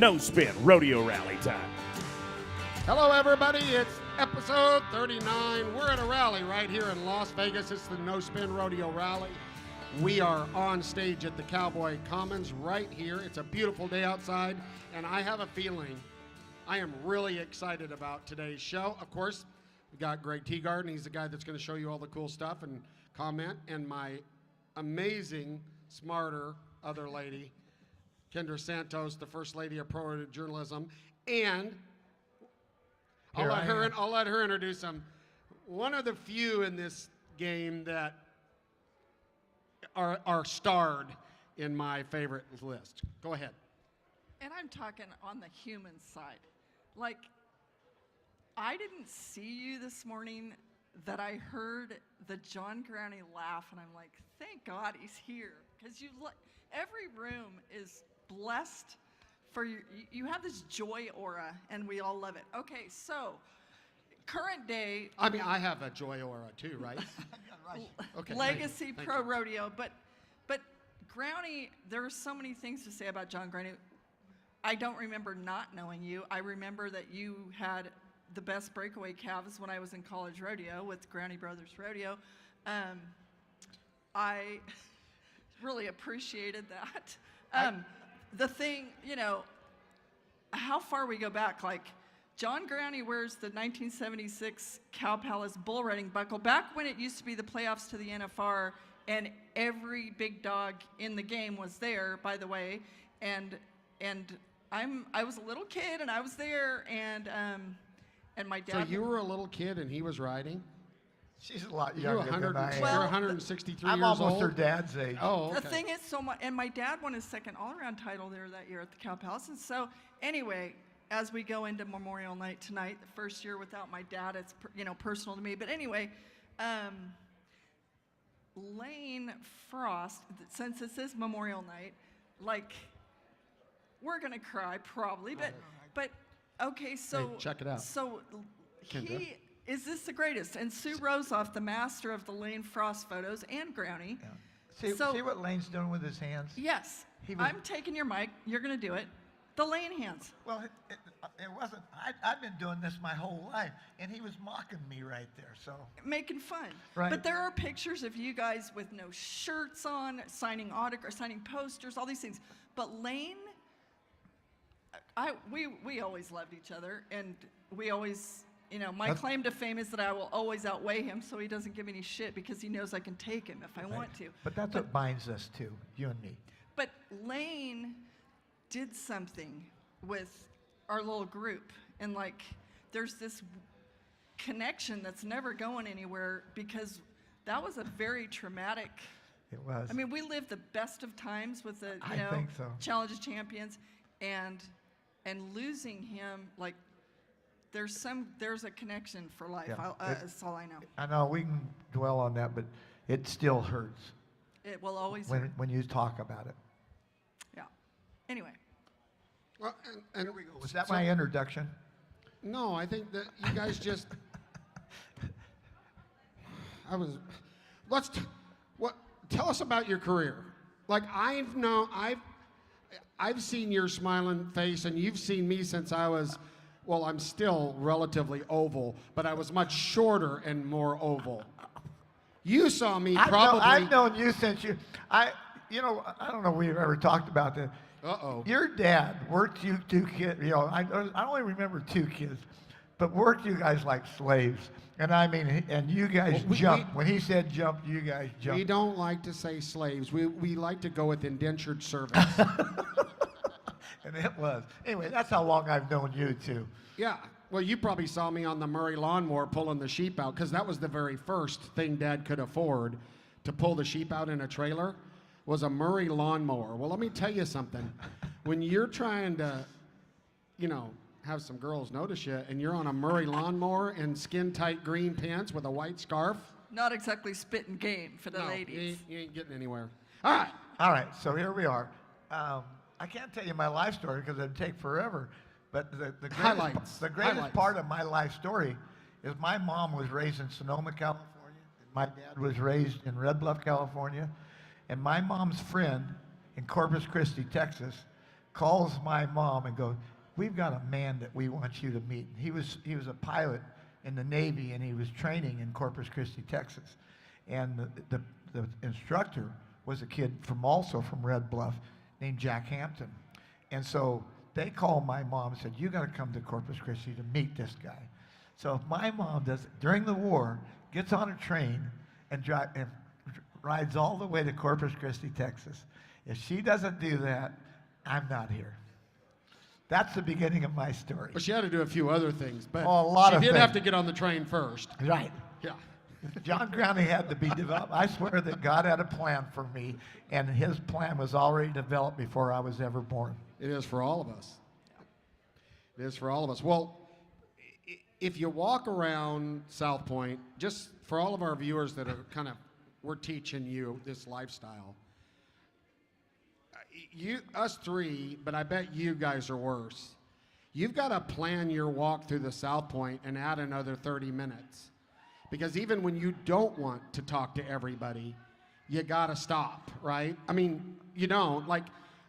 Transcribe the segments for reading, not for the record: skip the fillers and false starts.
No Spin Rodeo Rally time. Hello, everybody. It's episode 39. We're at a rally right here in Las Vegas. It's the No Spin Rodeo Rally. We are on stage at the Cowboy Commons right here. It's a beautiful day outside, and I have a feeling I am really excited about today's show. Of course, we got Greg Teagarden. He's the guy that's going to show you all the cool stuff and comment, and my amazing, smarter other lady, Kendra Santos, the First Lady of Pro Journalism, and I'll let her introduce him. One of the few in this game that are starred in my favorite list. Go ahead. And I'm talking on the human side. Like, I didn't see you this morning that I heard the John Growney laugh, and I'm like, thank God he's here. Because every room is blessed for you have this joy aura, and we all love it. Okay, so current day. I mean, I have a joy aura too, right? Okay. Legacy Thank Pro you. Rodeo, but Growney, there are so many things to say about John Growney. I don't remember not knowing you. I remember that you had the best breakaway calves when I was in college rodeo with Growney Brothers Rodeo. I really appreciated that. The thing, how far we go back, like John Growney wears the 1976 Cow Palace bull riding buckle back when it used to be the playoffs to the NFR, and every big dog in the game was there, by the way, and I was a little kid and I was there, and my dad. So you were a little kid and he was riding? She's a lot younger than I am. You're 163 years old? I'm almost her dad's age. Oh, okay. The thing is so much, and my dad won his second all-around title there that year at the Cow Palace. And so anyway, as we go into Memorial Night tonight, the first year without my dad, it's personal to me. But anyway, Lane Frost, since this is Memorial Night, like, we're gonna cry probably, but okay, so Hey, check it out. So Kendra. is this the greatest? And Sue Rosoff, the master of the Lane Frost photos, and Growney. Yeah. See what Lane's doing with his hands? Yes, I'm taking your mic. You're gonna do it. The Lane hands. Well, it wasn't. I've been doing this my whole life, and he was mocking me right there. So Making fun. Right. But there are pictures of you guys with no shirts on, signing autographs, signing posters, all these things. But Lane, we always loved each other, and we always, my claim to fame is that I will always outweigh him, so he doesn't give me any shit because he knows I can take him if I want to. But that's what binds us too, you and me. But Lane did something with our little group, and there's this connection that's never going anywhere because that was a very traumatic. It was. I mean, we lived the best of times with the I think so. Challenge of Champions, and losing him, like, there's a connection for life. Yeah. That's all I know. I know we can dwell on that, but it still hurts It will always hurt. when you talk about it. Yeah. Anyway. Well, and Here we go. Was that my introduction? No, I think that you guys just. Tell us about your career. Like, I've seen your smiling face, and you've seen me since I was, well, I'm still relatively oval, but I was much shorter and more oval. You saw me probably. I've known you since you. I don't know if we've ever talked about this. Uh-oh. Your dad worked you two kids. I only remember two kids, but worked you guys like slaves. And I mean, and you guys jumped. When he said jump, you guys jumped. We don't like to say slaves. We like to go with indentured servants. And it was. Anyway, that's how long I've known you two. Yeah. Well, you probably saw me on the Murray lawnmower pulling the sheep out, because that was the very first thing Dad could afford to pull the sheep out in a trailer, was a Murray lawnmower. Well, let me tell you something. When you're trying to, have some girls notice you, and you're on a Murray lawnmower in skin-tight green pants with a white scarf. Not exactly spitting game for the ladies. You ain't getting anywhere. All right, so here we are. I can't tell you my life story because it'd take forever, but the greatest part of my life story is my mom was raised in Sonoma, California, and my dad was raised in Red Bluff, California, and my mom's friend in Corpus Christi, Texas, calls my mom and goes, "We've got a man that we want you to meet." He was a pilot in the Navy, and he was training in Corpus Christi, Texas. And the instructor was a kid also from Red Bluff named Jack Hampton. And so they called my mom and said, "You got to come to Corpus Christi to meet this guy." So if my mom does, during the war, gets on a train and rides all the way to Corpus Christi, Texas. If she doesn't do that, I'm not here. That's the beginning of my story. Well, she had to do a few other things, but a lot of she did things. have to get on the train first. Right. Yeah. John Growney had to be developed. I swear that God had a plan for me, and his plan was already developed before I was ever born. It is for all of us. It is for all of us. Well, if you walk around South Point, just for all of our viewers that are we're teaching you this lifestyle. Us three, but I bet you guys are worse. You've got to plan your walk through the South Point and add another 30 minutes. Because even when you don't want to talk to everybody, you got to stop, right? I mean, you don't. Like,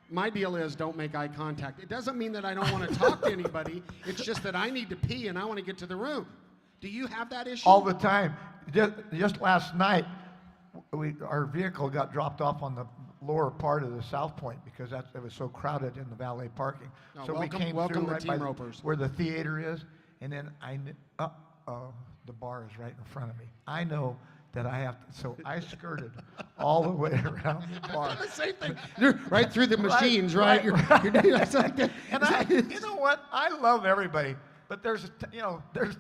my deal is don't make eye contact. It doesn't mean that I don't want to talk to anybody. It's just that I need to pee and I want to get to the room. Do you have that issue? All the time. Just last night, our vehicle got dropped off on the lower part of the South Point because it was so crowded in the valet parking. No, so welcome, we came welcome through to right Team by Ropers. where the theater is, and then the bar is right in front of me. I know that I have to, so I skirted all the way around the bar. The same thing. You're right through the machines, right? You're And you know what? I love everybody, but there's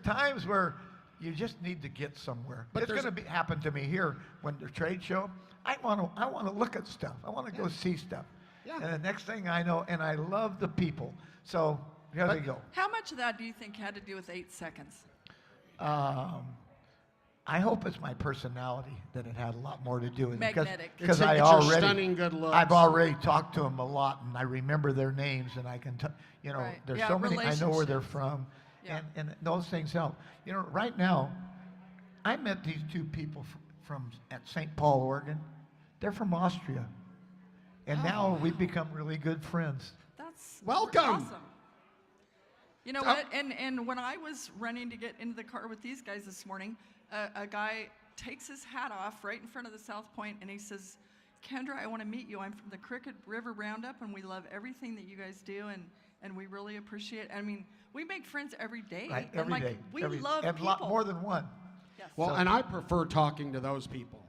times where you just need to get somewhere. But it's going to happen to me here when the trade show. I want to look at stuff. I want to go see stuff. Yeah. And the next thing I know, and I love the people. So here they go. How much of that do you think had to do with 8 seconds? I hope it's my personality that it had a lot more to do with it. Magnetic. Because it's your stunning good looks. I've already talked to them a lot, and I remember their names, and I can, Right. there's Yeah, so many. I know where they're relationships. from, Yeah. and those things help. Right now, I met these two people at St. Paul, Oregon. They're from Austria, and now we've become really good friends. That's Welcome. awesome. You know what? And when I was running to get into the car with these guys this morning, a guy takes his hat off right in front of the South Point, and he says, "Kendra, I want to meet you. I'm from the Crooked River Roundup, and we love everything that you guys do, and we really appreciate it." I mean, we make friends every day. Right, and every day. We love and people. lot more than one. Yes. Well, and I prefer talking to those people.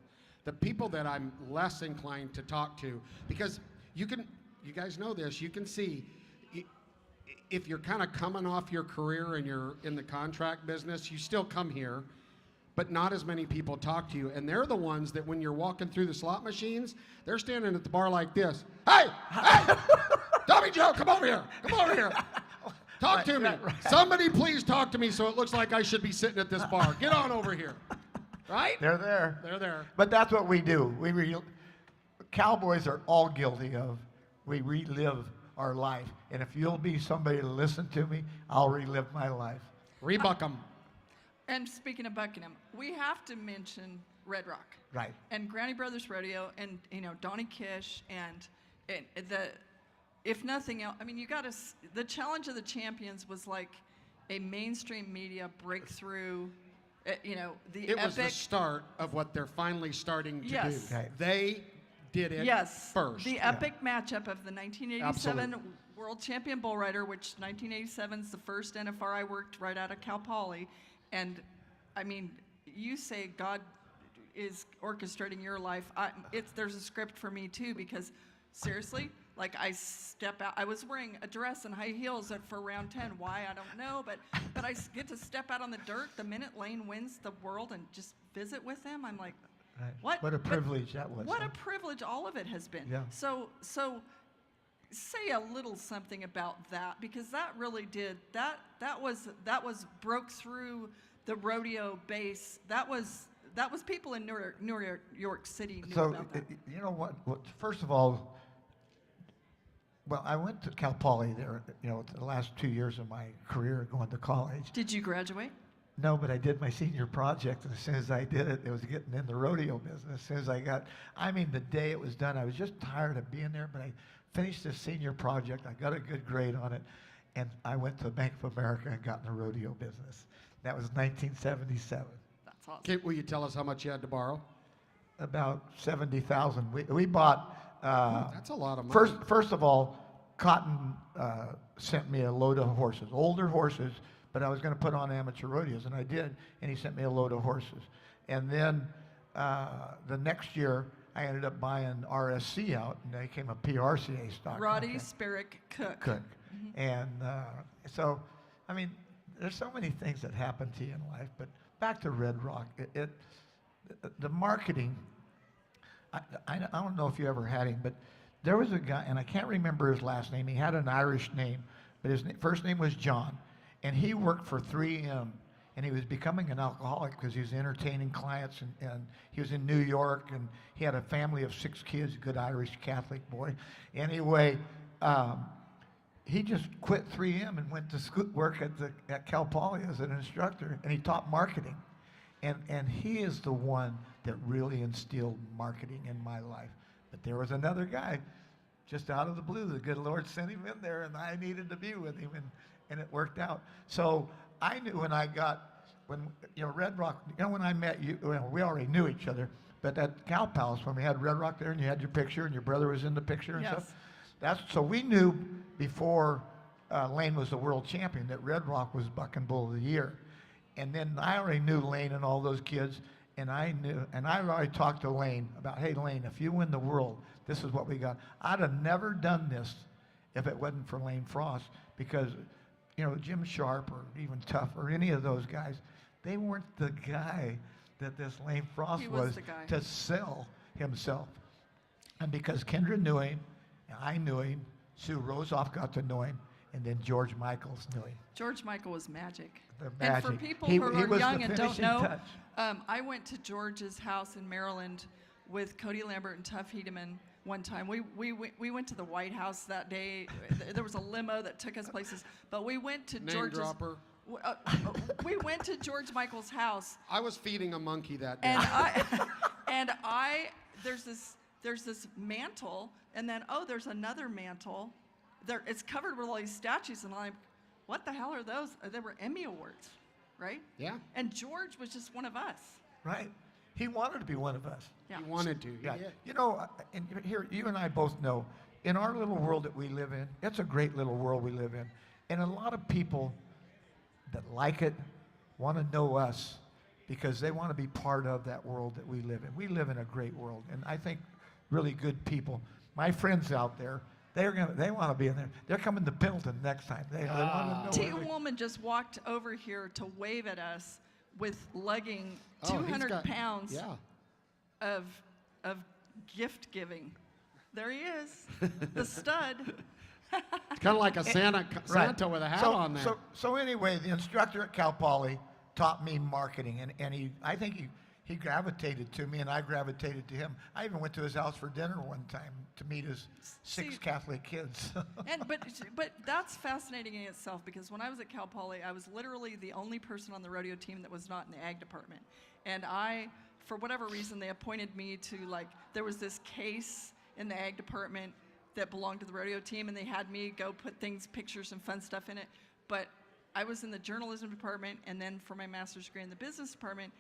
The people that I'm less inclined to talk to, because you guys know this, you can see if you're kind of coming off your career and you're in the contract business, you still come here, but not as many people talk to you. And they're the ones that when you're walking through the slot machines, they're standing at the bar like this. Hey, Tommy Joe, come over here. Come over here. Talk to me. Right. Somebody please talk to me so it looks like I should be sitting at this bar. Get on over here. Right? They're there. They're there. But that's what we do. Cowboys are all guilty of. We relive our life. And if you'll be somebody to listen to me, I'll relive my life. Rebuck 'em. And speaking of Buckingham, we have to mention Red Rock. Right. And Granny Brothers Rodeo, and Donnie Kish, and if nothing else, I mean, the Challenge of the Champions was like a mainstream media breakthrough. It was the start of what they're finally starting to Yes. do. Okay. They did it first. The epic matchup of the 1987 Absolutely. World Champion Bull Rider, which 1987 is the first NFR I worked right out of Cal Poly. And I mean, you say God is orchestrating your life. There's a script for me too, because seriously, like I step out, I was wearing a dress and high heels for round 10. Why, I don't know, but I get to step out on the dirt the minute Lane wins the world and just visit with him. I'm like, Right. What a privilege that was. What a privilege all of it has been. Yeah. So say a little something about that, because that really did, that was broke through the rodeo base. That was people in New York City knew about that. You know what? First of all, well, I went to Cal Poly there, the last 2 years of my career going to college. Did you graduate? No, but I did my senior project, and as soon as I did it, it was getting in the rodeo business. As soon as the day it was done, I was just tired of being there, but I finished this senior project. I got a good grade on it, and I went to Bank of America and got in the rodeo business. That was 1977. That's awesome. Will you tell us how much you had to borrow? About 70,000. We bought. That's a lot of money. First of all, Cotton sent me a load of horses, older horses, but I was going to put on amateur rodeos, and I did. And he sent me a load of horses. And then the next year, I ended up buying RSC out, and they became a PRCA stock. Roddy Sperrick Cook. Mm-hmm. And so, I mean, there's so many things that happen to you in life. But back to Red Rock, the marketing. I don't know if you ever had him, but there was a guy, and I can't remember his last name. He had an Irish name, but his first name was John, and he worked for 3M. And he was becoming an alcoholic because he was entertaining clients, and he was in New York, and he had a family of 6 kids, a good Irish Catholic boy. Anyway, he just quit 3M and went to work at Cal Poly as an instructor, and he taught marketing. And he is the one that really instilled marketing in my life. But there was another guy, just out of the blue, the good Lord sent him in there, and I needed to be with him, and it worked out. So I knew when Red Rock, when I met you, we already knew each other, but at Cow Palace, when we had Red Rock there and you had your picture and your brother was in the picture and stuff, so we knew before Lane was the world champion that Red Rock was Buck and Bull of the Year. And then I already knew Lane and all those kids, and I already talked to Lane about, hey Lane, if you win the world, this is what we got. I'd have never done this if it wasn't for Lane Frost, because Jim Sharp or even Tough or any of those guys, they weren't the guy that this Lane Frost was to sell himself. And because Kendra knew him, and I knew him, Sue Rosoff got to know him, and then George Michaels knew him. George Michael was magic. The magic. And for people who are young and don't know, touch. I went to George's house in Maryland with Cody Lambert and Tuff Hedeman one time. We went to the White House that day. There was a limo that took us places, but we went to George's. Dropper. We went to George Michael's house. I was feeding a monkey that day. And there's this mantle, and then there's another mantle. It's covered with all these statues, and I'm like, what the hell are those? They were Emmy Awards, right? Yeah. And George was just one of us. Right. He wanted to be one of us. Yeah. He wanted to. Yeah. And here, you and I both know, in our little world that we live in, it's a great little world we live in. And a lot of people that like it want to know us because they want to be part of that world that we live in. We live in a great world, and I think really good people. My friends out there, they want to be in there. They're coming to Pendleton next time. They want to know. Woman just walked over here to wave at us with lugging 200 pounds of gift giving. There he is, the stud. It's kind of like a Santa with a hat on there. So anyway, the instructor at Cal Poly taught me marketing, and I think he gravitated to me, and I gravitated to him. I even went to his house for dinner one time to meet his 6 Catholic kids. But that's fascinating in itself, because when I was at Cal Poly, I was literally the only person on the rodeo team that was not in the ag department. And for whatever reason, they appointed me to, there was this case in the ag department that belonged to the rodeo team, and they had me go put pictures and fun stuff in it. But I was in the journalism department, and then for my master's degree in the business department,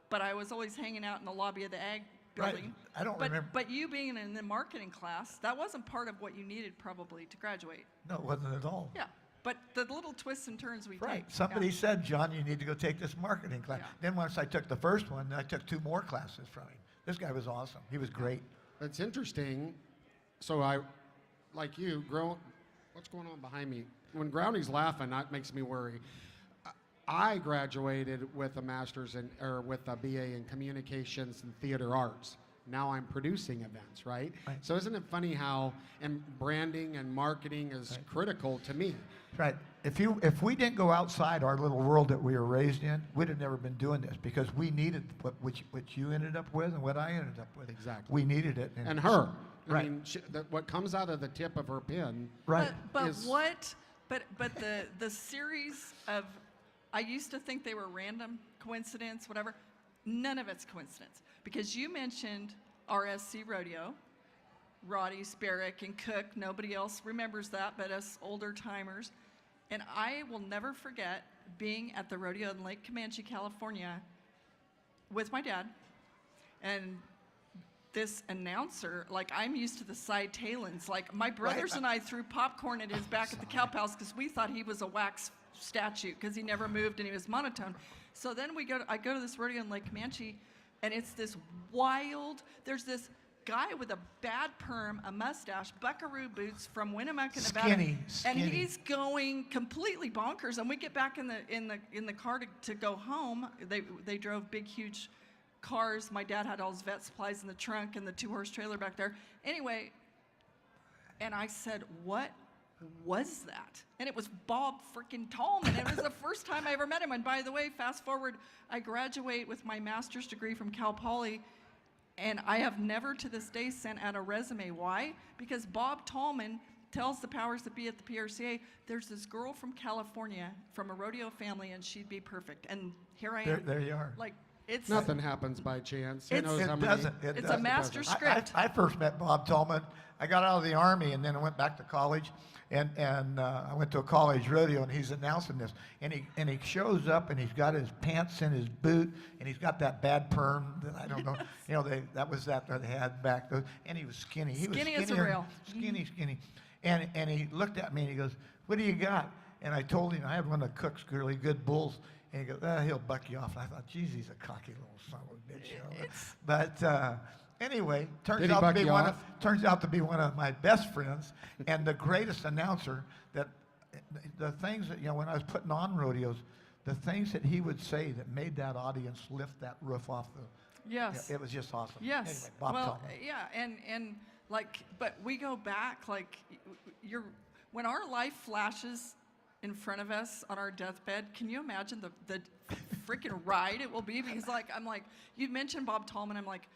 but I was always hanging out in the lobby of the ag building. Right. I don't remember. But you being in the marketing class, that wasn't part of what you needed probably to graduate. No, it wasn't at all. Yeah, but the little twists and turns we take. Right. Somebody said, John, you need to go take this marketing class. Yeah. Then once I took the first one, I took 2 more classes from him. This guy was awesome. He was great. It's interesting. So like you, what's going on behind me? When Groundy's laughing, that makes me worry. I graduated with a master's with a BA in communications and theater arts. Now I'm producing events, right? So isn't it funny how branding and marketing is critical to me? Right. If we didn't go outside our little world that we were raised in, we'd have never been doing this, because we needed what you ended up with and what I ended up with. Exactly. We needed it. And her. Right. I mean, what comes out of the tip of her pen. Right. But the series of, I used to think they were random, coincidence, whatever. None of it's coincidence, because you mentioned RSC Rodeo, Roddy, Sparrick, and Cook. Nobody else remembers that but us older timers. And I will never forget being at the rodeo in Lake Comanche, California with my dad. And this announcer, like, I'm used to the side tailings. Like, my brothers and I threw popcorn at his back at the cow palace because we thought he was a wax statue because he never moved and he was monotone. So then I go to this rodeo in Lake Comanche, and it's this wild, there's this guy with a bad perm, a mustache, buckaroo boots from Winnemucca, Nevada, skinny. And he's going completely bonkers. And we get back in the car to go home. They drove big, huge cars. My dad had all his vet supplies in the trunk and the 2-horse trailer back there. Anyway, and I said, "What was that?" And it was Bob freaking Tallman. It was the first time I ever met him. And by the way, fast forward, I graduate with my master's degree from Cal Poly. And I have never to this day sent out a resume. Why? Because Bob Tallman tells the powers that be at the PRCA, there's this girl from California, from a rodeo family, and she'd be perfect. And here I am. There you are. Like, it's Nothing happens by chance. Who It's- knows It how many? doesn't. it's a master I script. first met Bob Tallman. I got out of the Army and then I went back to college, and I went to a college rodeo, and he's announcing this, and he shows up, and he's got his pants in his boot, and he's got that bad perm that I don't know, you know, that they had back, and he was skinny. He Skinny was as a rail. Skinny, and he looked at me and he goes, "What do you got?" And I told him I had one of Cook's really good bulls. And he goes, he'll buck you off. And I thought, geez, he's a cocky little son of a bitch. You know? But anyway, turns out to be one of my best friends and the greatest announcer. That the things that, you know, when I was putting on rodeos, the things that he would say that made that audience lift that roof off the. Yes. It was just awesome. Yes. Anyway, Bob well, Tallman. yeah, and like, but we go back, like, when our life flashes in front of us on our deathbed, can you imagine the freaking ride it will be? Because, like, I'm like, you mentioned Bob Tallman, I'm like,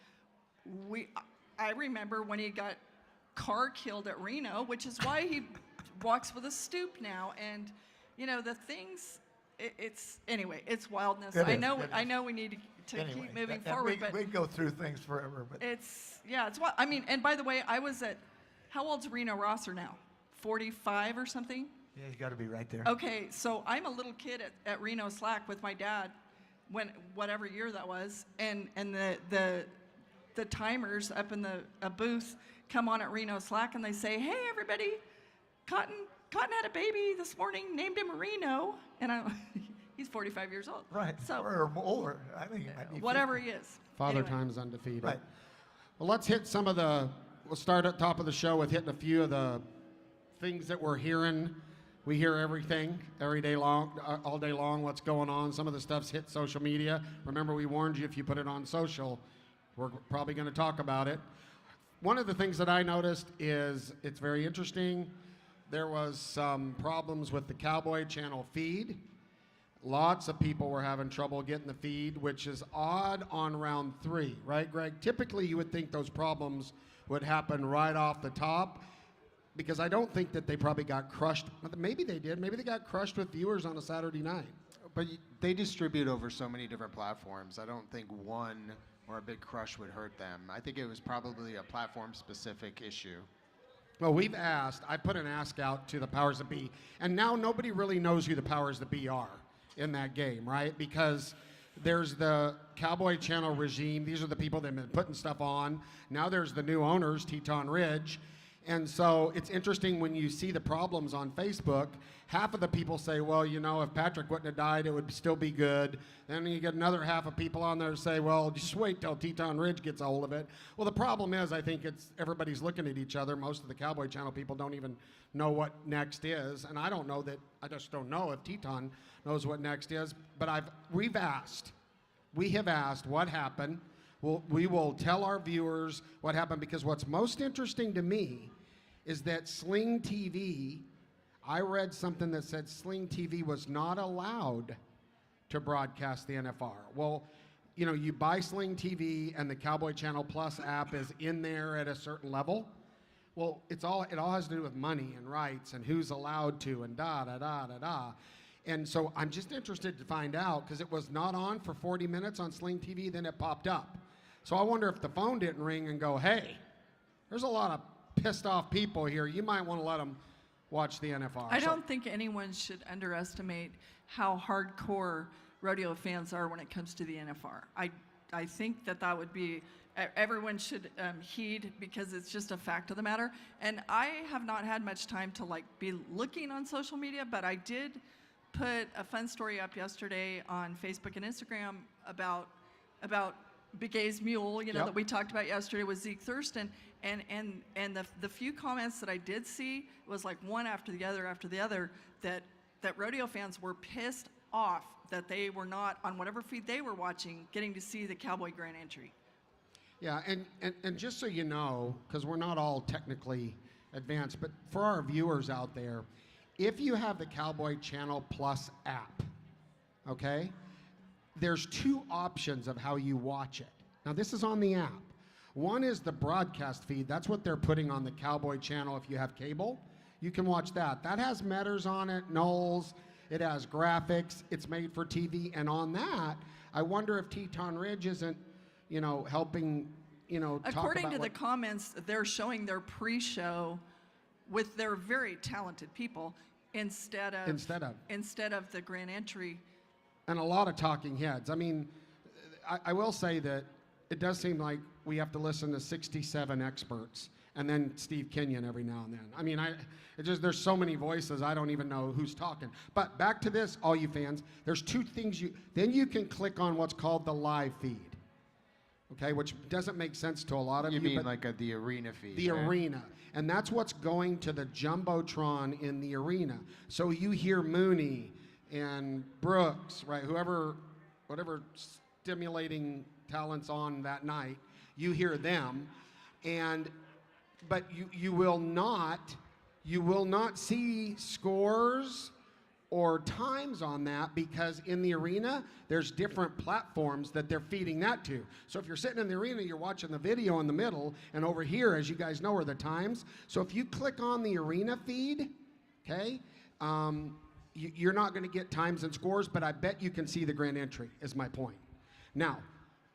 I remember when he got car killed at Reno, which is why he walks with a stoop now, and, you know, the things, anyway, it's wildness. I know we need to keep moving forward, but we go through things forever, but it's what I mean. And by the way, I was at, how old's Reno Rosser now? 45 or something? yeah, you got to be right there. Okay, so I'm a little kid at Reno Slack with my dad, whatever year that was, and the timers up in a booth come on at Reno Slack, and they say, "Hey everybody, Cotton had a baby this morning, named him Reno," and he's 45 years old. Right. So or older. I think he might be whatever 50. he is. Father Anyway. Time's undefeated. Right. Well, let's hit we'll start at top of the show with hitting a few of the things that we're hearing. We hear everything every day long, all day long, what's going on. Some of the stuff's hit social media. Remember, we warned you if you put it on social, we're probably going to talk about it. One of the things that I noticed is it's very interesting. There was some problems with the Cowboy Channel feed. Lots of people were having trouble getting the feed, which is odd on round 3, right, Greg? Typically, you would think those problems would happen right off the top, because I don't think that they probably got crushed. Maybe they did. Maybe they got crushed with viewers on a Saturday night. But they distribute over so many different platforms. I don't think one or a big crush would hurt them. I think it was probably a platform-specific issue. Well, I put an ask out to the powers that be, and now nobody really knows who the powers that be are in that game, right? Because there's the Cowboy Channel regime. These are the people that have been putting stuff on. Now there's the new owners, Teton Ridge. And so it's interesting when you see the problems on Facebook, half of the people say, well, you know, if Patrick wouldn't have died, it would still be good. Then you get another half of people on there say, well, just wait till Teton Ridge gets a hold of it. Well, the problem is, I think everybody's looking at each other. Most of the Cowboy Channel people don't even know what next is. And I just don't know if Teton knows what next is. But we have asked what happened. We will tell our viewers what happened, because what's most interesting to me is that Sling TV, I read something that said Sling TV was not allowed to broadcast the NFR. Well, you know, you buy Sling TV and the Cowboy Channel Plus app is in there at a certain level. Well, it all has to do with money and rights and who's allowed to and da-da-da-da-da. And so I'm just interested to find out, because it was not on for 40 minutes on Sling TV, then it popped up. So I wonder if the phone didn't ring and go, hey, there's a lot of pissed off people here, you might want to let them watch the NFR. I don't think anyone should underestimate how hardcore rodeo fans are when it comes to the NFR. I think that would be, everyone should heed, because it's just a fact of the matter. And I have not had much time to like be looking on social media, but I did put a fun story up yesterday on Facebook and Instagram about Big A's mule, you know, that we talked about yesterday with Zeke Thurston, and the few comments that I did see was like one after the other, that rodeo fans were pissed off that they were not, on whatever feed they were watching, getting to see the Cowboy Grand Entry. Yeah, and just so you know, because we're not all technically advanced, but for our viewers out there, if you have the Cowboy Channel Plus app, okay, there's two options of how you watch it. Now, this is on the app. One is the broadcast feed. That's what they're putting on the Cowboy Channel if you have cable. You can watch that. That has Metters on it, Knowles. It has graphics. It's made for TV. And on that, I wonder if Teton Ridge isn't, you know, helping, you know, talk According about to the comments, they're showing their pre-show with their very talented people instead of the Grand Entry. And a lot of talking heads. I mean, I will say that it does seem like we have to listen to 67 experts and then Steve Kenyon every now and then. I mean, there's so many voices, I don't even know who's talking. But back to this, all you fans, there's two things then you can click on what's called the live feed. Okay, which doesn't make sense to a lot of you. You mean like the arena feed? The right? arena. And that's what's going to the Jumbotron in the arena. So you hear Mooney and Brooks, right? Whatever stimulating talent's on that night, you hear them. But you will not see scores or times on that, because in the arena, there's different platforms that they're feeding that to. So if you're sitting in the arena, you're watching the video in the middle, and over here, as you guys know, are the times. So if you click on the arena feed, okay, you're not gonna get times and scores, but I bet you can see the Grand Entry, is my point. Now,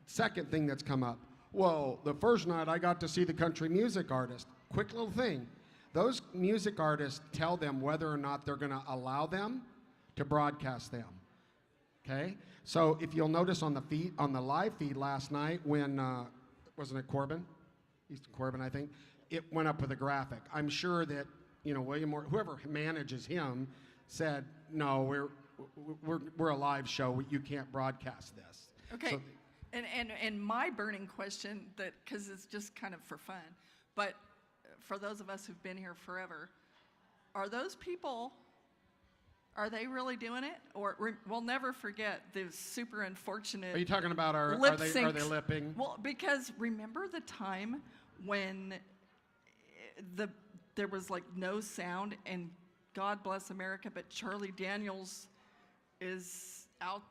second thing that's come up, well, the first night I got to see the country music artist. Quick little thing. Those music artists tell them whether or not they're going to allow them to broadcast them. Okay? So if you'll notice on the live feed last night when, wasn't it Corbin? Easton Corbin, I think. It went up with a graphic. I'm sure that, you know, William or whoever manages him said, no, we're a live show. You can't broadcast this. Okay. So, and my burning question, that because it's just kind of for fun, but for those of us who've been here forever, are those people, are they really doing it? Or we'll never forget the super unfortunate. Are you talking about are they lipping? Well, because remember the time when there was like no sound, and God bless America, but Charlie Daniels is out.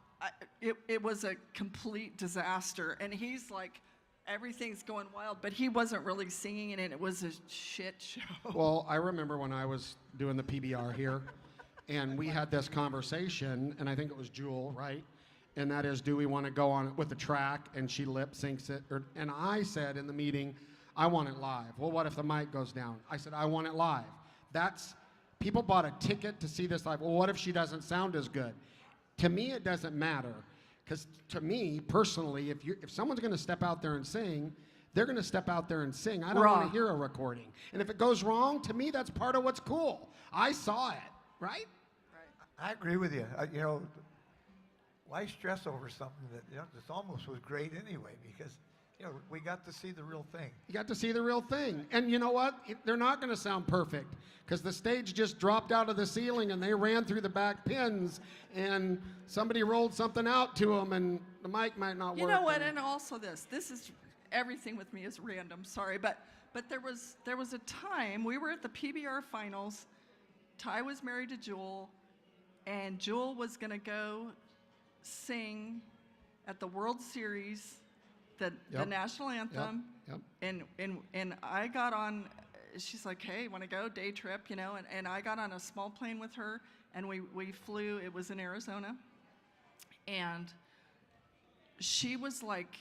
It was a complete disaster, and he's like, everything's going wild, but he wasn't really singing, and it was a shit show. Well, I remember when I was doing the PBR here, and we had this conversation, and I think it was Jewel, right? And that is, do we want to go on with the track, and she lip syncs it? And I said in the meeting, I want it live. Well, what if the mic goes down? I said, I want it live. People bought a ticket to see this live. Well, what if she doesn't sound as good? To me, it doesn't matter. Because to me, personally, if someone's going to step out there and sing, they're going to step out there and sing. I don't want to hear a recording. And if it goes wrong, to me, that's part of what's cool. I saw it, right? I agree with you. You know, why stress over something that, you know, this almost was great anyway, because, you know, we got to see the real thing. You got to see the real thing. And you know what? They're not going to sound perfect, because the stage just dropped out of the ceiling and they ran through the back pins and somebody rolled something out to them and the mic might not work. You know what? And also this is, everything with me is random, sorry, but there was a time, we were at the PBR finals, Ty was married to Jewel, and Jewel was going to go sing at the World Series the national anthem. Yep. And I got on, she's like, hey, want to go? Day trip, you know, and I got on a small plane with her, and we flew, it was in Arizona, and she was like,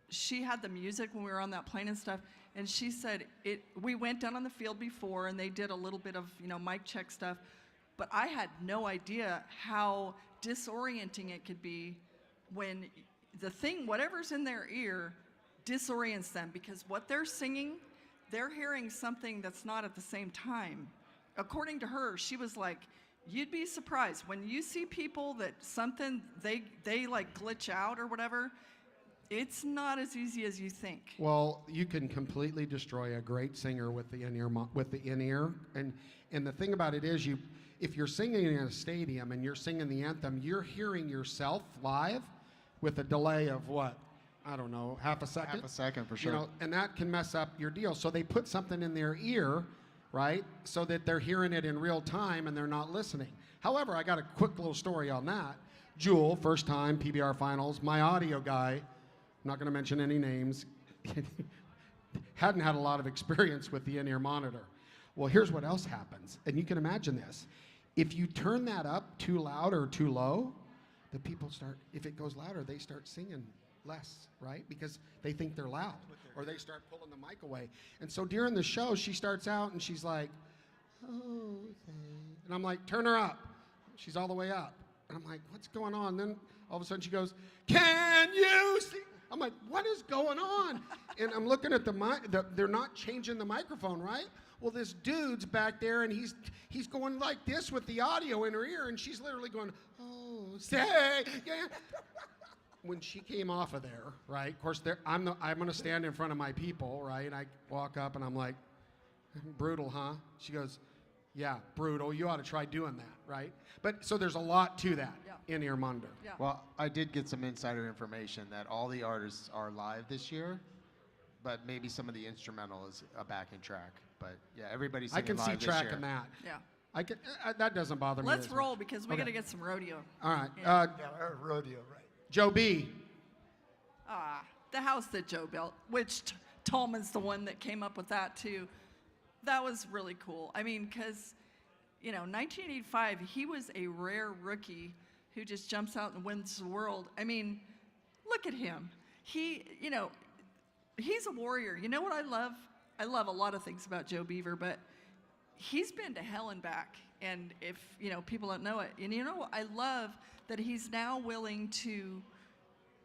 she had the music when we were on that plane and stuff, And she said, we went down on the field before and they did a little bit of, mic check stuff, but I had no idea how disorienting it could be when whatever's in their ear disorients them, because what they're singing, they're hearing something that's not at the same time. According to her, she was like, you'd be surprised when you see people that something they like glitch out or whatever. It's not as easy as you think. Well, you can completely destroy a great singer with the in-ear, and the thing about it is, if you're singing in a stadium and you're singing the anthem, you're hearing yourself live with a delay of what? I don't know, half a second? Half a second, for sure. And that can mess up your deal. So they put something in their ear, right, so that they're hearing it in real time and they're not listening. However, I got a quick little story on that. Jewel, first time, PBR Finals, my audio guy, I'm not going to mention any names, hadn't had a lot of experience with the in-ear monitor. Well, here's what else happens, and you can imagine this. If you turn that up too loud or too low, the people start, if it goes louder, they start singing less, right? Because they think they're loud, or they start pulling the mic away. And so during the show, she starts out and she's like, oh, okay. And I'm like, turn her up. She's all the way up. And I'm like, what's going on? Then all of a sudden she goes, can you see? I'm like, what is going on? And I'm looking at the mic, they're not changing the microphone, right? Well, this dude's back there and he's going like this with the audio in her ear, and she's literally going, oh, say, yeah. When she came off of there, right? Of course, I'm going to stand in front of my people, right? And I walk up and I'm like, brutal, huh? She goes, yeah, brutal. You ought to try doing that, right? But so there's a lot to that in-ear monitor. Yeah. Well, I did get some insider information that all the artists are live this year, but maybe some of the instrumental is a backing track. But yeah, everybody's singing live this year. I can see tracking that. Yeah. I can. That doesn't bother me. Let's as roll much. because we got to get some rodeo. All right. Yeah. Rodeo, right. Joe B. The house that Joe built, which Tolman's the one that came up with that too. That was really cool. I mean, because, 1985, he was a rare rookie who just jumps out and wins the world. I mean, look at him. He's a warrior. You know what I love? I love a lot of things about Joe Beaver, but he's been to hell and back. And if, people don't know it, and I love that he's now willing to,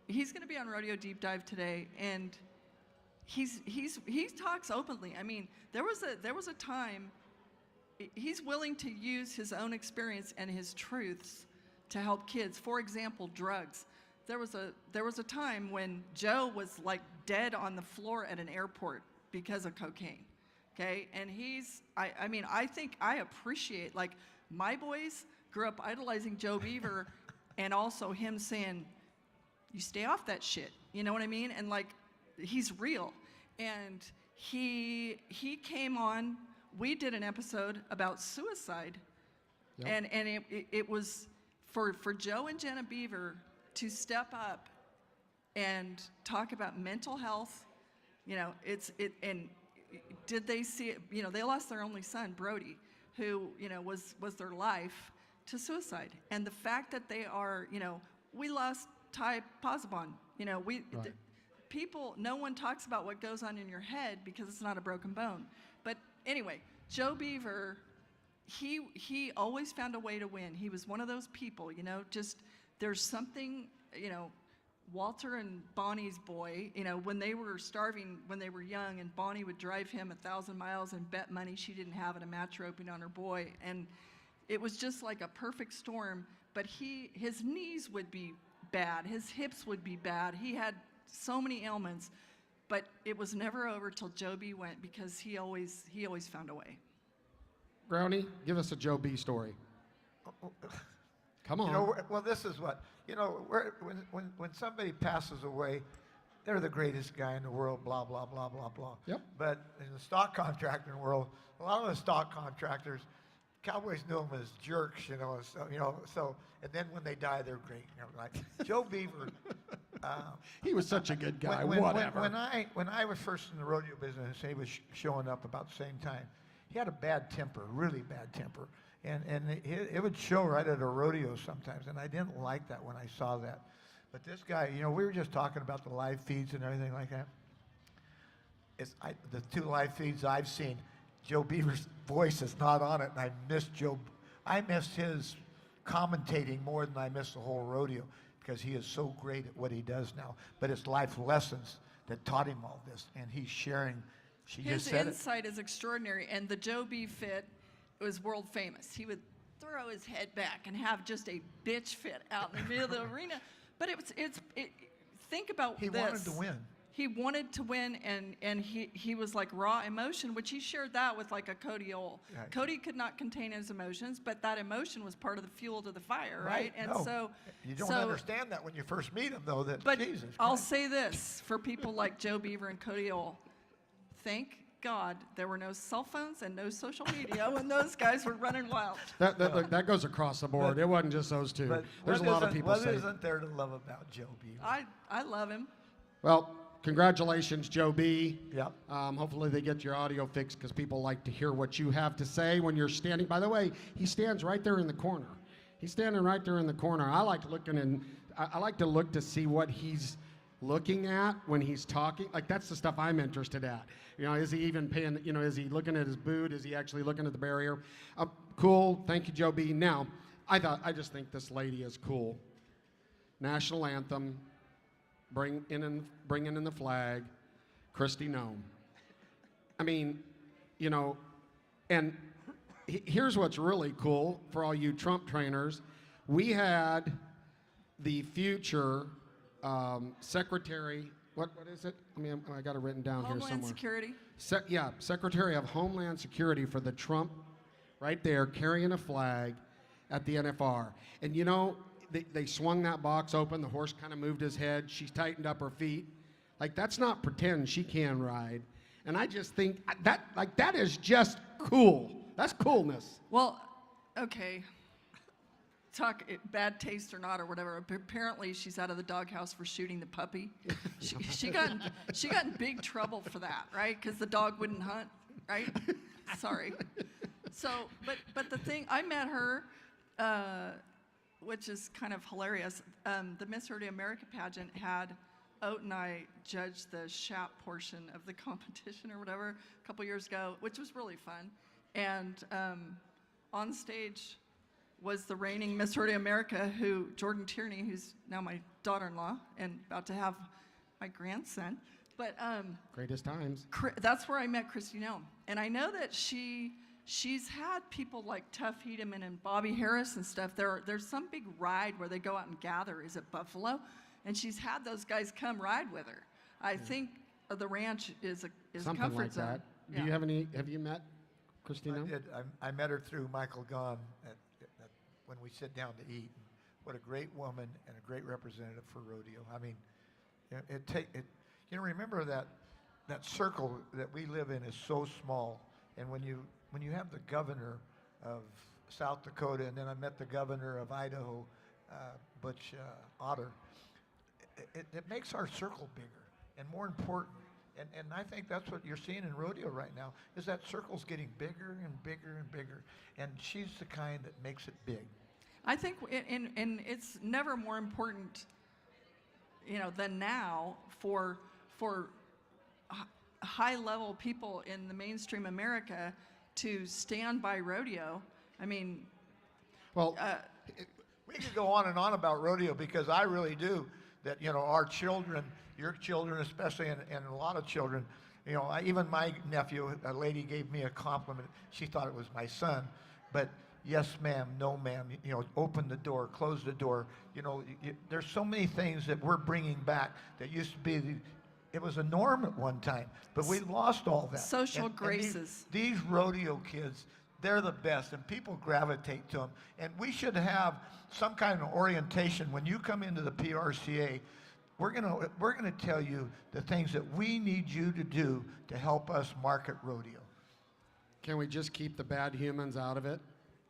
he's going to be on Rodeo Deep Dive today, and he talks openly. I mean, there was a time he's willing to use his own experience and his truths to help kids. For example, drugs. There was a time when Joe was like dead on the floor at an airport because of cocaine. Okay, and I think I appreciate, like, my boys grew up idolizing Joe Beaver, and also him saying, you stay off that shit. You know what I mean? And like, he's real. And he came on, we did an episode about suicide. Yep. And it was for Joe and Jenna Beaver to step up and talk about mental health. And did they see it? They lost their only son, Brody, who, was their life to suicide. And the fact that they are, we lost Ty Posabon. Right. People, no one talks about what goes on in your head because it's not a broken bone. But anyway, Joe Beaver, he always found a way to win. He was one of those people, just there's something, Walter and Bonnie's boy, when they were starving, when they were young, and Bonnie would drive him 1,000 miles and bet money she didn't have and a match roping on her boy. And it was just like a perfect storm. But his knees would be bad. His hips would be bad. He had so many ailments. But it was never over till Joe B went, because he always found a way. Brownie, give us a Joe B story. Come on. Well, this is what, when somebody passes away, they're the greatest guy in the world, blah, blah, blah, blah, blah. Yep. But in the stock contracting world, a lot of the stock contractors, Cowboys knew them as jerks, so, and then when they die, they're great. Like Joe Beaver. He was such a good guy, whatever. When I was first in the rodeo business, he was showing up about the same time. He had a bad temper, really bad temper. And it would show right at a rodeo sometimes, and I didn't like that when I saw that. But this guy, we were just talking about the live feeds and everything like that. the 2 live feeds I've seen, Joe Beaver's voice is not on it, and I miss Joe. I miss his commentating more than I miss the whole rodeo because he is so great at what he does now. But it's life lessons that taught him all this, and he's sharing. His insight is extraordinary, and the Joe B fit was world famous. He would throw his head back and have just a bitch fit out in the middle of the arena. But think about this. He wanted to win. He wanted to win, and he was like raw emotion, which he shared that with like a Cody Ole. Right. Cody could not contain his emotions, but that emotion was part of the fuel to the fire, right? And so you don't understand that when you first meet him, though. But Jesus I'll Christ. say this for people like Joe Beaver and Cody Ole: thank God there were no cell phones and no social media when those guys were running wild. That goes across the board. It wasn't just those two. There's a lot of people. What isn't there to love about Joe Beaver? I love him. Well, congratulations, Joe B. Yep. Hopefully they get your audio fixed because people like to hear what you have to say when you're standing. By the way, he stands right there in the corner. He's standing right there in the corner. I like looking and I like to look to see what he's looking at when he's talking. Like that's the stuff I'm interested at. Is he even paying? Is he looking at his boot? Is he actually looking at the barrier? Cool. Thank you, Joe B. Now, I just think this lady is cool. National anthem. Bringing in the flag, Kristi Noem. I mean, and here's what's really cool for all you Trump trainers. We had the future secretary, what is it? I got it written down here somewhere. Homeland Security. Secretary of Homeland Security for the Trump, right there, carrying a flag at the NFR. And they swung that box open. The horse kind of moved his head. She tightened up her feet. Like, that's not pretend she can ride. And I just think that is just cool. That's coolness. Well, okay. Talk bad taste or not or whatever. Apparently, she's out of the doghouse for shooting the puppy. She got in big trouble for that, right? Because the dog wouldn't hunt, right? Sorry. So, but the thing, I met her. Which is kind of hilarious. The Miss Rodeo America pageant had Oat and I judge the Shap portion of the competition or whatever a couple years ago, which was really fun. And on stage was the reigning Miss Rodeo America, Jordan Tierney, who's now my daughter-in-law and about to have my grandson. But greatest times. That's where I met Kristi Noem, and I know that she's had people like Tuff Hedeman and Bobby Harris and stuff. There's some big ride where they go out and gather. Is it Buffalo? And she's had those guys come ride with her. I think the ranch is a something comfort like zone. that. Yeah. Do you have any? Have you met Kristi Noem? I did. I met her through Michael Gahn when we sit down to eat. What a great woman and a great representative for rodeo. I mean, remember that circle that we live in is so small, and when you have the governor of South Dakota, and then I met the governor of Idaho, Butch Otter, it makes our circle bigger and more important. And I think that's what you're seeing in rodeo right now, is that circle's getting bigger and bigger and bigger. And she's the kind that makes it big. I think, and it's never more important, than now for high-level people in the mainstream America to stand by rodeo. I mean, well, we could go on and on about rodeo because I really do. That our children, your children especially, and a lot of children, even my nephew, a lady gave me a compliment. She thought it was my son, but yes, ma'am, no, ma'am. Open the door, close the door. There's so many things that we're bringing back that used to be. It was a norm at one time, but we lost all that. Social graces. And these rodeo kids, they're the best, and people gravitate to them. And we should have some kind of orientation when you come into the PRCA. We're gonna tell you the things that we need you to do to help us market rodeo. Can we just keep the bad humans out of it?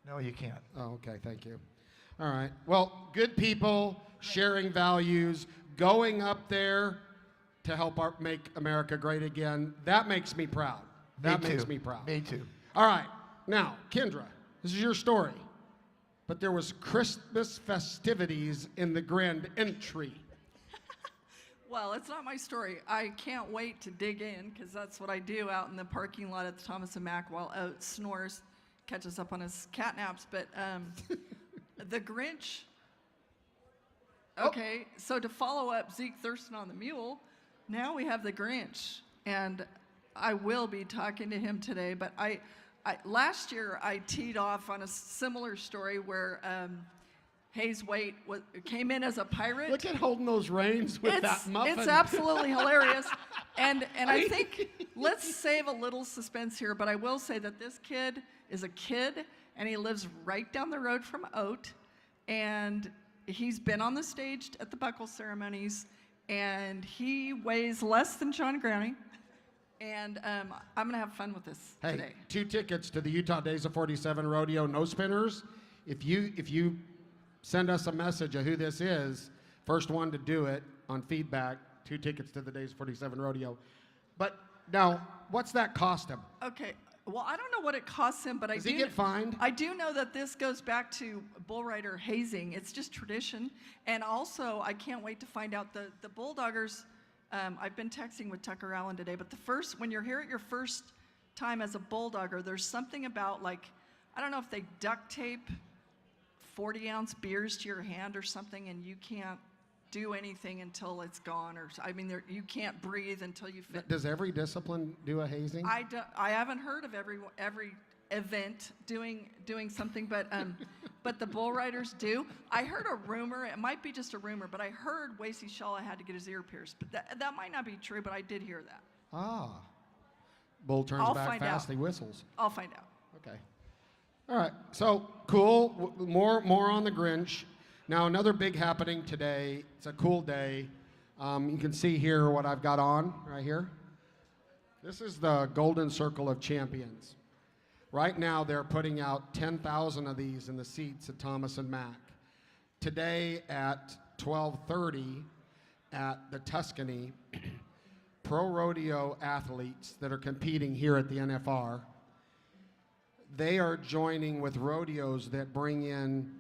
No, you can't. Oh, okay, thank you. All right. Well, good people, sharing values, going up there to help make America great again. That makes me proud. That makes me proud. Me too. All right. Now, Kendra, this is your story. But there was Christmas festivities in the grand entry. Well, it's not my story. I can't wait to dig in because that's what I do out in the parking lot at the Thomas and Mack while Oates snores, catches up on his cat naps. But the Grinch. Okay, so to follow up Zeke Thurston on the Mule, now we have the Grinch, and I will be talking to him today. But last year I teed off on a similar story where Hayes Waite came in as a pirate. Look at holding those reins with that muffin. It's absolutely hilarious. And I think let's save a little suspense here, but I will say that this kid is a kid, and he lives right down the road from Oat, and he's been on the stage at the buckle ceremonies, and he weighs less than John Growney. And I'm going to have fun with this today. 2 tickets to the Utah Days of 47 Rodeo No Spinners. If you send us a message of who this is, first one to do it on feedback, 2 tickets to the Days of 47 Rodeo. But now, what's that cost him? Okay. Well, I don't know what it costs him, but Does he get fined? I do know that this goes back to bull rider hazing. It's just tradition. And also, I can't wait to find out the Bulldoggers. I've been texting with Tucker Allen today, but when you're here at your first time as a Bulldogger, there's something about, like, I don't know if they duct tape 40-ounce beers to your hand or something, and you can't do anything until it's gone. You can't breathe until you fit. Does every discipline do a hazing? I haven't heard of every event doing something, but the bull riders do. I heard a rumor. It might be just a rumor, but I heard Wasey Shaw had to get his ear pierced. But that might not be true, but I did hear that. Ah. Bull turns back fast. He whistles. I'll find out. Okay. All right, so cool. More on the Grinch. Now, another big happening today. It's a cool day. You can see here what I've got on right here. This is the Golden Circle of Champions. Right now, they're putting out 10,000 of these in the seats at Thomas and Mack. Today at 12:30 at the Tuscany, pro rodeo athletes that are competing here at the NFR, they are joining with rodeos that bring in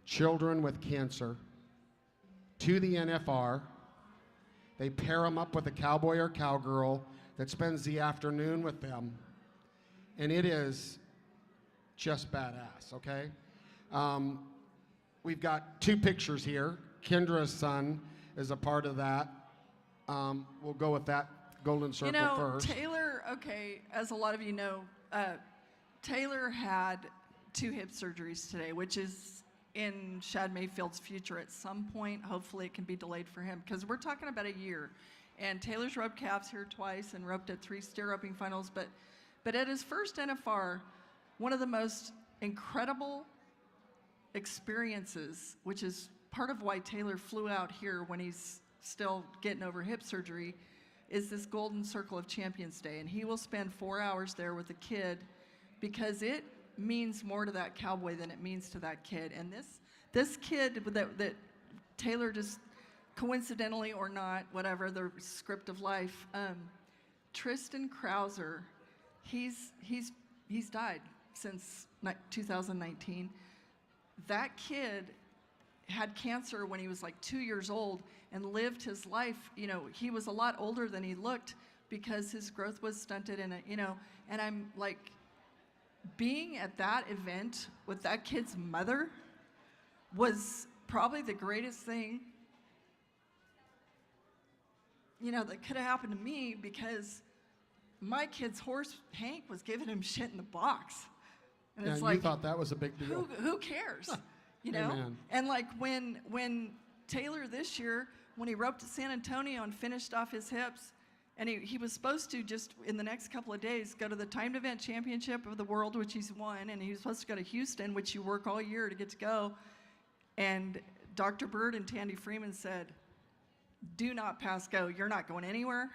children with cancer to the NFR. They pair them up with a cowboy or cowgirl that spends the afternoon with them. And it is just badass, okay? We've got 2 pictures here. Kendra's son is a part of that. We'll go with that Golden Circle first. Taylor, okay, as a lot of you know, Taylor had 2 hip surgeries today, which is in Shad Mayfield's future at some point. Hopefully it can be delayed for him, because we're talking about a year. And Taylor's roped calves here twice and roped at 3 steer roping finals. But at his first NFR, one of the most incredible experiences, which is part of why Taylor flew out here when he's still getting over hip surgery, is this Golden Circle of Champions Day. And he will spend 4 hours there with a kid, because it means more to that cowboy than it means to that kid. And this kid that Taylor just coincidentally or not, whatever the script of life, Tristan Krauser, he's died since 2019. That kid had cancer when he was like 2 years old and lived his life. He was a lot older than he looked because his growth was stunted, and I'm like, being at that event with that kid's mother was probably the greatest thing, that could have happened to me, because my kid's horse, Hank, was giving him shit in the box. And it's like, you thought that was a big deal. Who cares? Amen. And like when Taylor this year, when he roped at San Antonio and finished off his hips, and he was supposed to just in the next couple of days go to the timed event championship of the world, which he's won, and he was supposed to go to Houston, which you work all year to get to go. And Dr. Bird and Tandy Freeman said, "Do not pass go. You're not going anywhere."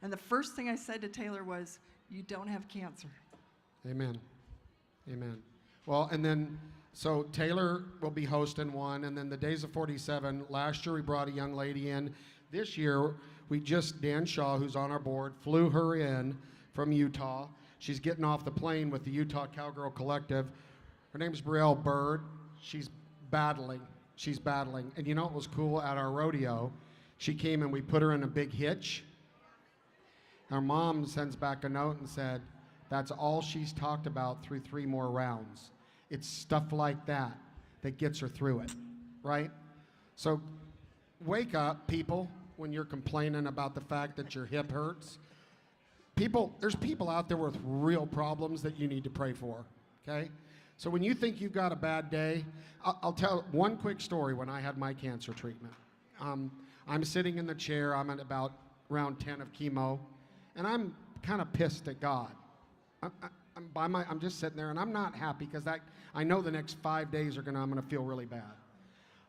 And the first thing I said to Taylor was, "You don't have cancer." Amen. Amen. Well, and then, so Taylor will be hosting one, and then the Days of 47. Last year we brought a young lady in. This year, Dan Shaw, who's on our board, flew her in from Utah. She's getting off the plane with the Utah Cowgirl Collective. Her name's Brielle Bird. She's battling. And you know what was cool at our rodeo? She came and we put her in a big hitch. Our mom sends back a note and said, that's all she's talked about through 3 more rounds. It's stuff like that that gets her through it, right? So wake up, people, when you're complaining about the fact that your hip hurts. There's people out there with real problems that you need to pray for, okay? So when you think you've got a bad day, I'll tell one quick story when I had my cancer treatment. I'm sitting in the chair, I'm at about round 10 of chemo, and I'm kind of pissed at God. I'm just sitting there, and I'm not happy because I know the next 5 days I'm gonna feel really bad.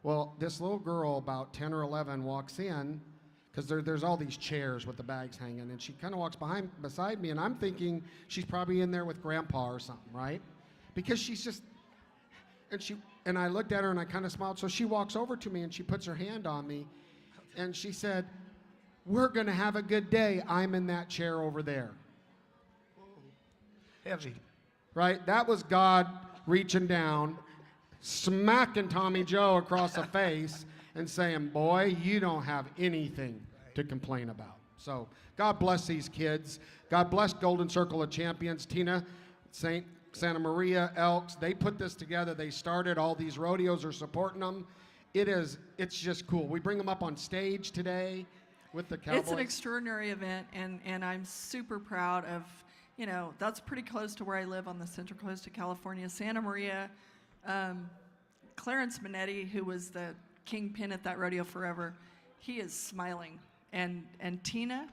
Well, this little girl, about 10 or 11, walks in, because there's all these chairs with the bags hanging, and she kind of walks beside me, and I'm thinking she's probably in there with Grandpa or something, right? Because she's just, and I looked at her and I kind of smiled, so she walks over to me and she puts her hand on me, and she said, we're gonna have a good day. I'm in that chair over there. Heavy. Right? That was God reaching down, smacking Tommy Joe across the face and saying, boy, you don't have anything to complain about. So God bless these kids. God bless Golden Circle of Champions. Tina, Santa Maria, Elks, they put this together. They started. All these rodeos are supporting them. It's just cool. We bring them up on stage today with the Cowboys. It's an extraordinary event, and I'm super proud of, that's pretty close to where I live on the Central Coast of California. Santa Maria, Clarence Minetti, who was the kingpin at that rodeo forever, he is smiling. And Tina,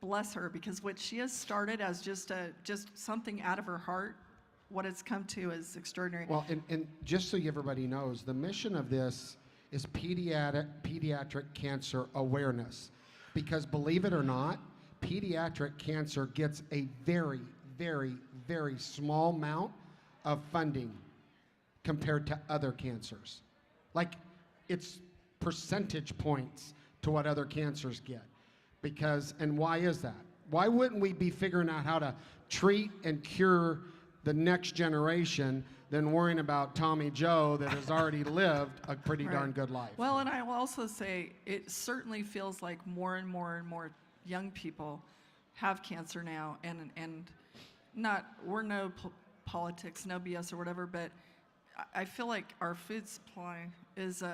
bless her, because what she has started as just something out of her heart, what it's come to is extraordinary. Well, and just so everybody knows, the mission of this is pediatric cancer awareness. Because believe it or not, pediatric cancer gets a very, very, very small amount of funding compared to other cancers. Like, it's percentage points to what other cancers get. And why is that? Why wouldn't we be figuring out how to treat and cure the next generation than worrying about Tommy Joe that has already lived a pretty darn good life? Well, and I will also say it certainly feels like more and more and more young people have cancer now, and we're no politics, no BS or whatever, but I feel like our food supply is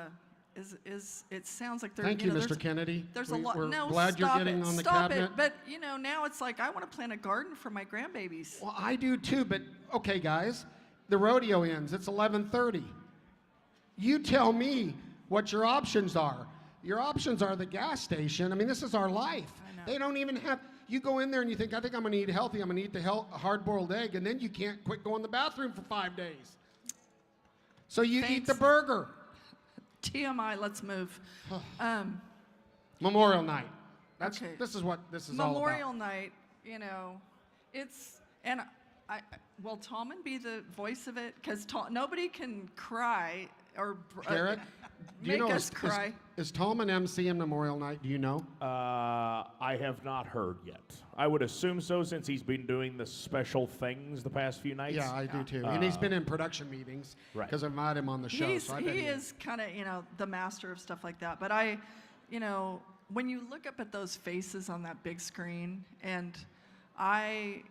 it sounds like there's Thank you, Mr. Kennedy. There's a lot. We're No, glad you're getting on the cabinet. Stop it. But now it's like I want to plant a garden for my grandbabies. Well, I do too, but okay, guys, the rodeo ends. It's 11:30. You tell me what your options are. Your options are the gas station. I mean, this is our life. I know. They don't even have. You go in there and you think, I think I'm going to eat healthy. I'm going to eat the hard-boiled egg, and then you can't quit going to the bathroom for 5 days. So you eat the burger. TMI, let's move. Memorial night. Okay. This is what this is all about. Memorial night, will Tallman be the voice of it? Because nobody can cry or Garrett, make us cry. Is Tallman MCing Memorial night? Do you know? I have not heard yet. I would assume so, since he's been doing the special things the past few nights. Yeah, I do too. And he's been in production meetings because I've had him on the show. He is kind of, the master of stuff like that. But when you look up at those faces on that big screen, and I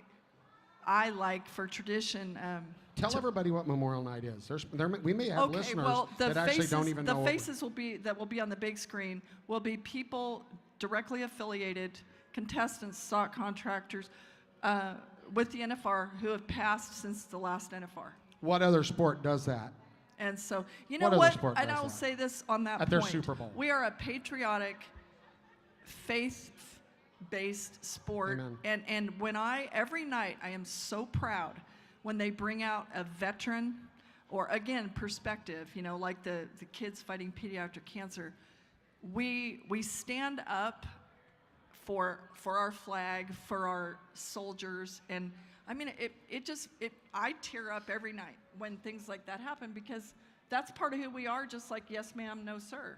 like, for tradition. Tell everybody what Memorial Night is. We may have listeners that actually don't even know. The faces that will be on the big screen will be people directly affiliated, contestants, stock contractors with the NFR who have passed since the last NFR. What other sport does that? And so, and I will say this on that point. At their Super Bowl. We are a patriotic, faith-based sport. Amen. And every night I am so proud when they bring out a veteran or, again, perspective, like the kids fighting pediatric cancer. We stand up for our flag, for our soldiers, and I mean, I tear up every night when things like that happen, because that's part of who we are, just like yes ma'am, no sir.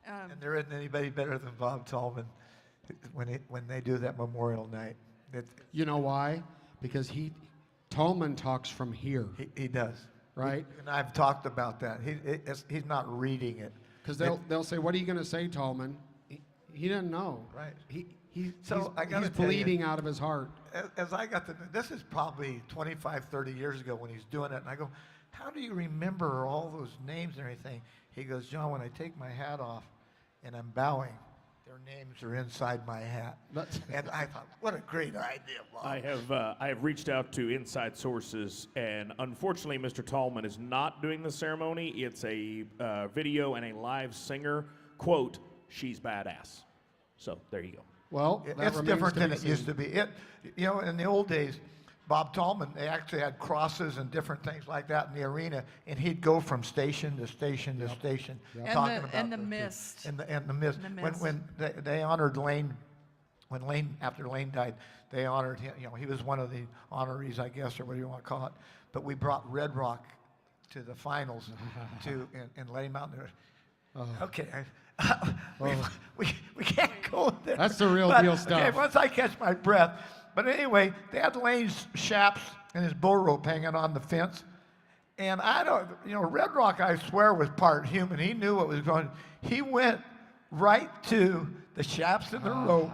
And there isn't anybody better than Bob Tallman when they do that Memorial night. You know why? Because Tallman talks from here. He does. Right? And I've talked about that. He's not reading it. Because they'll say, what are you going to say, Tallman? He didn't know. Right. He's he's bleeding out of his heart. As I got to, this is probably 25, 30 years ago when he's doing it, and I go, how do you remember all those names and everything? He goes, John, when I take my hat off and I'm bowing, their names are inside my hat. And I thought, what a great idea, Bob. I have reached out to inside sources, and unfortunately, Mr. Tallman is not doing the ceremony. It's a video and a live singer. Quote, she's badass. So there you go. Well, it's different than it used to be. In the old days, Bob Tallman, they actually had crosses and different things like that in the arena, and he'd go from station to station to station, talking about the mist. And the mist. When they honored Lane, after Lane died, they honored him. He was one of the honorees, I guess, or whatever you want to call it. But we brought Red Rock to the finals and let him out there. Oh. Okay. We can't go there. That's the real deal stuff. Okay, once I catch my breath. But anyway, they had Lane's chaps and his bull rope hanging on the fence. And Red Rock, I swear, was part human. He knew what was going on. He went right to the chaps and the rope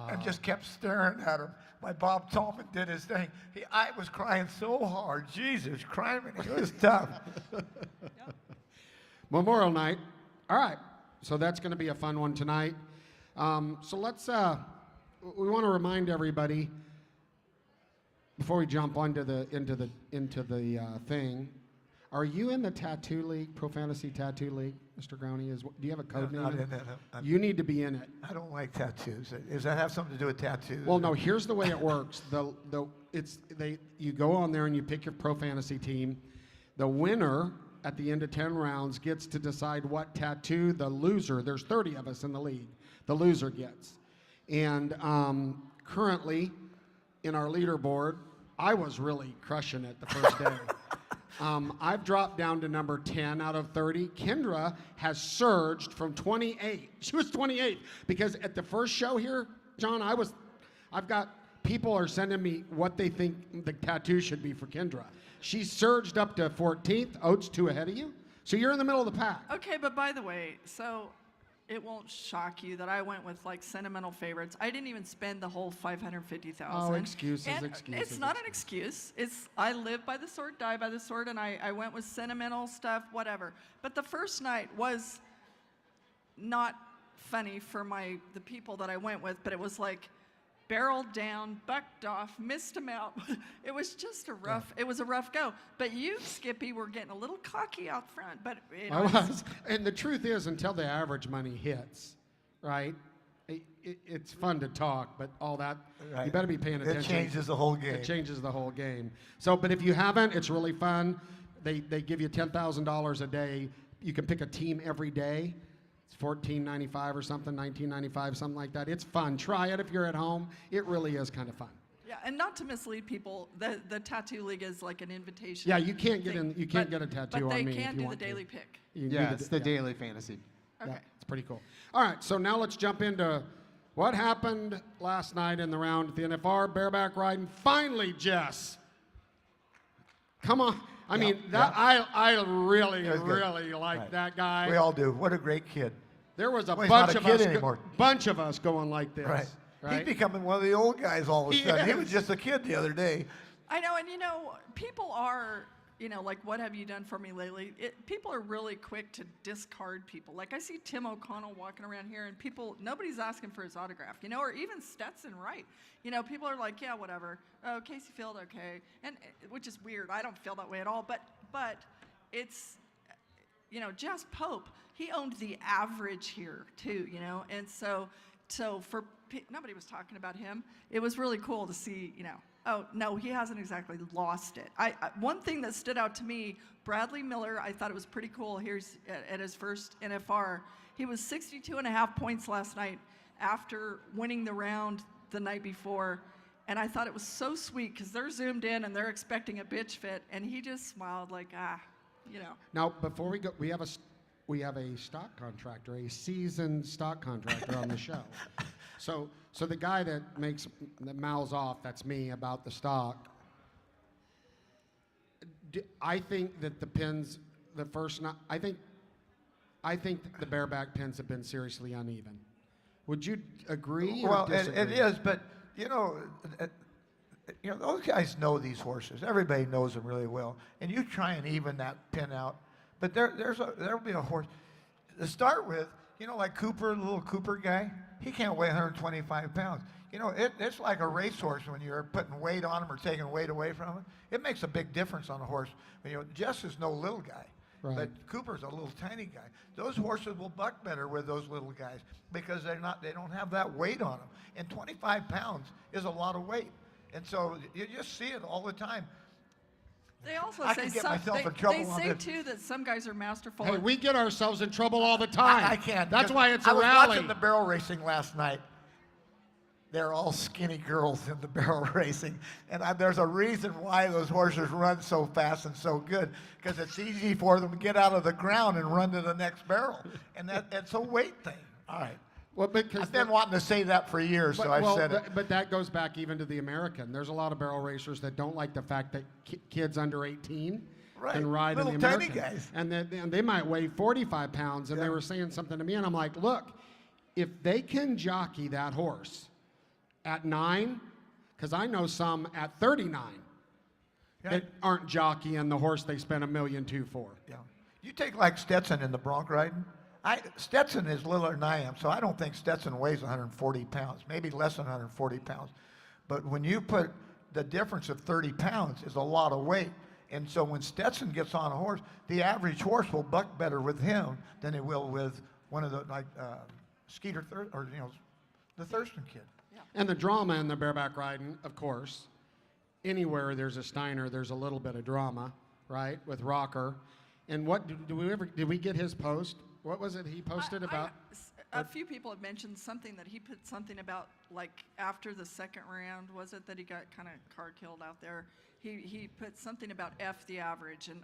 and just kept staring at him. My Bob Tallman did his thing. I was crying so hard. Jesus Christ, it was tough. Memorial night. All right. So that's going to be a fun one tonight. So let's, we want to remind everybody, before we jump into the thing, are you in the tattoo league, Pro Fantasy Tattoo League, Mr. Growney? Do you have a code name? Not in that. You need to be in it. I don't like tattoos. Does that have something to do with tattoos? Well, no. Here's the way it works. You go on there and you pick your Pro Fantasy team. The winner at the end of 10 rounds gets to decide what tattoo the loser. There's 30 of us in the league. The loser gets. And currently, in our leaderboard, I was really crushing it the first day. I've dropped down to number 10 out of 30. Kendra has surged from 28. She was 28 because at the first show here, John, I've got people are sending me what they think the tattoo should be for Kendra. She surged up to 14th. Oates 2 ahead of you. So you're in the middle of the pack. Okay, but by the way, so it won't shock you that I went with like sentimental favorites. I didn't even spend the whole $550,000. Oh, excuses. It's not an excuse. I live by the sword, die by the sword, and I went with sentimental stuff, whatever. But the first night was not funny for the people that I went with, but it was like barreled down, bucked off, missed him out. It was just it was a rough go. But you, Skippy, were getting a little cocky out front. But I was. And the truth is, until the average money hits, right, it's fun to talk, but all that, you better be paying attention. It changes the whole game. It changes the whole game. So, but if you haven't, it's really fun. They give you $10,000 a day. You can pick a team every day. $14.95 or something, $19.95, something like that. It's fun. Try it if you're at home. It really is kind of fun. Yeah, and not to mislead people, the tattoo league is like an invitation. Yeah, you can't get in. You can't get a tattoo on me. But they can do the daily pick. It's the daily fantasy. Okay. Yeah, it's pretty cool. All right, so now let's jump into what happened last night in the round at the NFR bareback riding. Finally, Jess. Come on. I mean, I really like that guy. We all do. What a great kid. There was a bunch of us going like this. Right. Right? He's becoming one of the old guys all of a sudden. He was just a kid the other day. I know, and people are, like, what have you done for me lately? People are really quick to discard people. Like, I see Tim O'Connell walking around here, and nobody's asking for his autograph, or even Stetson Wright. People are like, yeah, whatever. Oh, Casey Field, okay. And which is weird. I don't feel that way at all. But it's, Jess Pope, he owned the average here, too, And so for nobody was talking about him. It was really cool to see, oh, no, he hasn't exactly lost it. One thing that stood out to me, Bradley Miller, I thought it was pretty cool. Here's at his first NFR. He was 62.5 points last night after winning the round the night before. And I thought it was so sweet because they're zoomed in and they're expecting a bitch fit. And he just smiled like, Now, before we go, we have a stock contractor, a seasoned stock contractor on the show. So the guy that mouths off, that's me, about the stock. I think that the pins, I think the bareback pins have been seriously uneven. Would you agree? Well, or disagree? it is, but those guys know these horses. Everybody knows them really well, and you try and even that pin out, but there'll be a horse to start with. Like Cooper, the little Cooper guy, he can't weigh 125 pounds. It's like a racehorse when you're putting weight on him or taking weight away from him. It makes a big difference on a horse. Jess is no little guy, Right. but Cooper's a little tiny guy. Those horses will buck better with those little guys because they don't have that weight on them. And 25 pounds is a lot of weight. And so you just see it all the time. They also I say can get some, myself in trouble they on say this. too that some guys are masterful. Hey, we get ourselves in trouble all the time. I can't. That's because why it's a I was rally. watching the barrel racing last night. They're all skinny girls in the barrel racing. And there's a reason why those horses run so fast and so good, because it's easy for them to get out of the ground and run to the next barrel. And it's a weight thing. All right. Well, because I've been wanting to say that for years, so I said it. But that goes back even to the American. There's a lot of barrel racers that don't like the fact that kids under 18 Right. can ride in Little the tiny American. guys. And they might weigh 45 pounds, and they were saying something to me, and I'm like, look, if they can jockey that horse at 9, because I know some at 39 that aren't jockeying the horse they spent $1.2 million for. Yeah. You take like Stetson in the bronc riding. Stetson is littler than I am, so I don't think Stetson weighs 140 pounds, maybe less than 140 pounds. But when you put the difference of 30 pounds is a lot of weight. And so when Stetson gets on a horse, the average horse will buck better with him than it will with one of the, like Skeeter, the Thurston kid. And the drama in the bareback riding, of course, anywhere there's a Steiner, there's a little bit of drama, right, with Rocker. And what, did we get his post? What was it he posted about? A few people have mentioned something that he put something about, like after the second round, was it that he got kind of car killed out there? He put something about F the average, and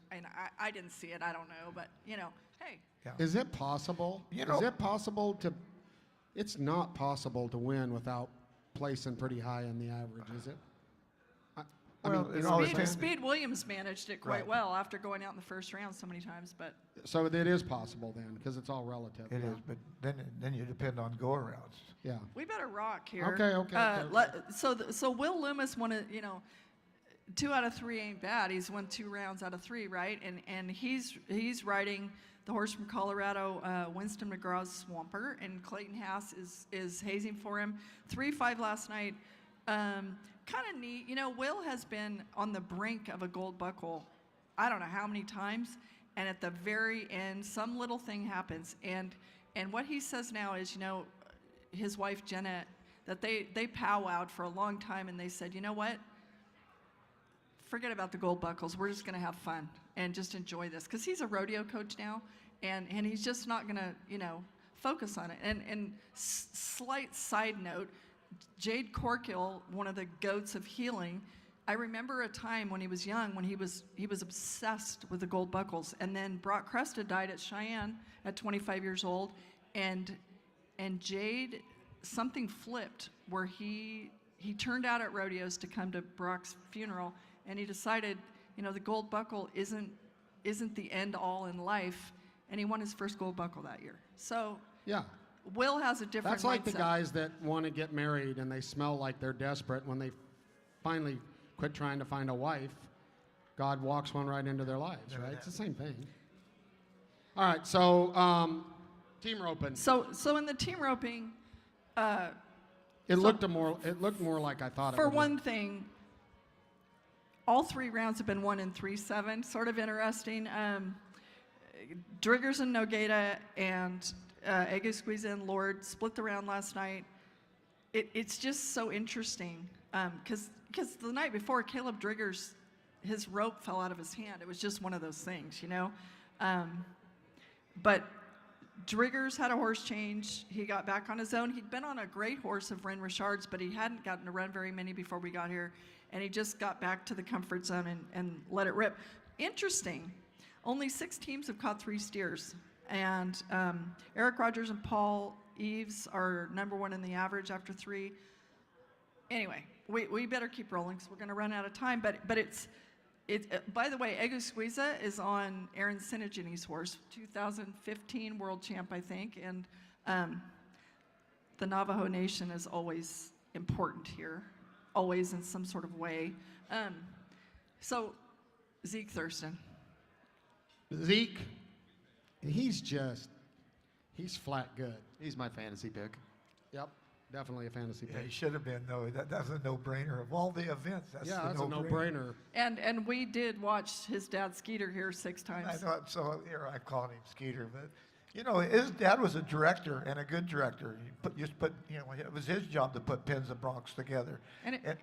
I didn't see it. I don't know, but hey. Yeah. Is it possible? Is it possible to? It's not possible to win without placing pretty high in the average, is it? Speed Williams managed it quite well after going out in the first round so many times, but so it is possible then, because it's all relative. It is, but then you depend on go-arounds. Yeah. we better rock here. Okay. So Will Loomis won a 2 out of 3 ain't bad. He's won 2 rounds out of 3, right? And he's riding the horse from Colorado, Winston McGraw's Swamper, and Clayton Haas is hazing for him. 3-5 last night. Kind of neat. Will has been on the brink of a gold buckle, I don't know how many times, and at the very end, some little thing happens. And what he says now is, his wife Jenna, that they powwowed for a long time, and they said, you know what? Forget about the gold buckles. We're just going to have fun and just enjoy this, because he's a rodeo coach now, and he's just not going to, focus on it. And slight side note, Jade Corkill, one of the goats of healing, I remember a time when he was young when he was obsessed with the gold buckles, and then Brock Cresta died at Cheyenne at 25 years old, and Jade, something flipped where he turned out at rodeos to come to Brock's funeral, and he decided, the gold buckle isn't the end all in life, and he won his first gold buckle that year. So yeah. Will has a different That's like mindset. the guys that want to get married and they smell like they're desperate. When they finally quit trying to find a wife, God walks one right into their lives, right? It's the same thing. All right, so team roping. So in the team roping, It looked more like I thought it would. for one thing, all 3 rounds have been won in 3-7. Sort of interesting. Driggers and Nogata and Ego Squeeze and Lord split the round last night. It's just so interesting because the night before, Caleb Driggers, his rope fell out of his hand. It was just one of those things, But Driggers had a horse change. He got back on his own. He'd been on a great horse of Ren Richard's, but he hadn't gotten to run very many before we got here. And he just got back to the comfort zone and let it rip. Interesting. Only 6 teams have caught 3 steers. And Eric Rogers and Paul Eves are number 1 in the average after 3. Anyway, we better keep rolling because we're going to run out of time. But it's by the way, Ego Squeeza is on Aaron Sinigini's horse, 2015 world champ, I think. And the Navajo Nation is always important here, always in some sort of way. So, Zeke Thurston. Zeke, he's flat good. He's my fantasy pick. Yep, definitely a fantasy Yeah, pick. he should have been, though. That's a no-brainer. Of all the events, that's Yeah, the that's a no-brainer. And we did watch his dad Skeeter here 6 times. I thought so. Here I'm calling him Skeeter, but you know, his dad was a director and a good director. It was his job to put Pins and Bronx together. Anyway.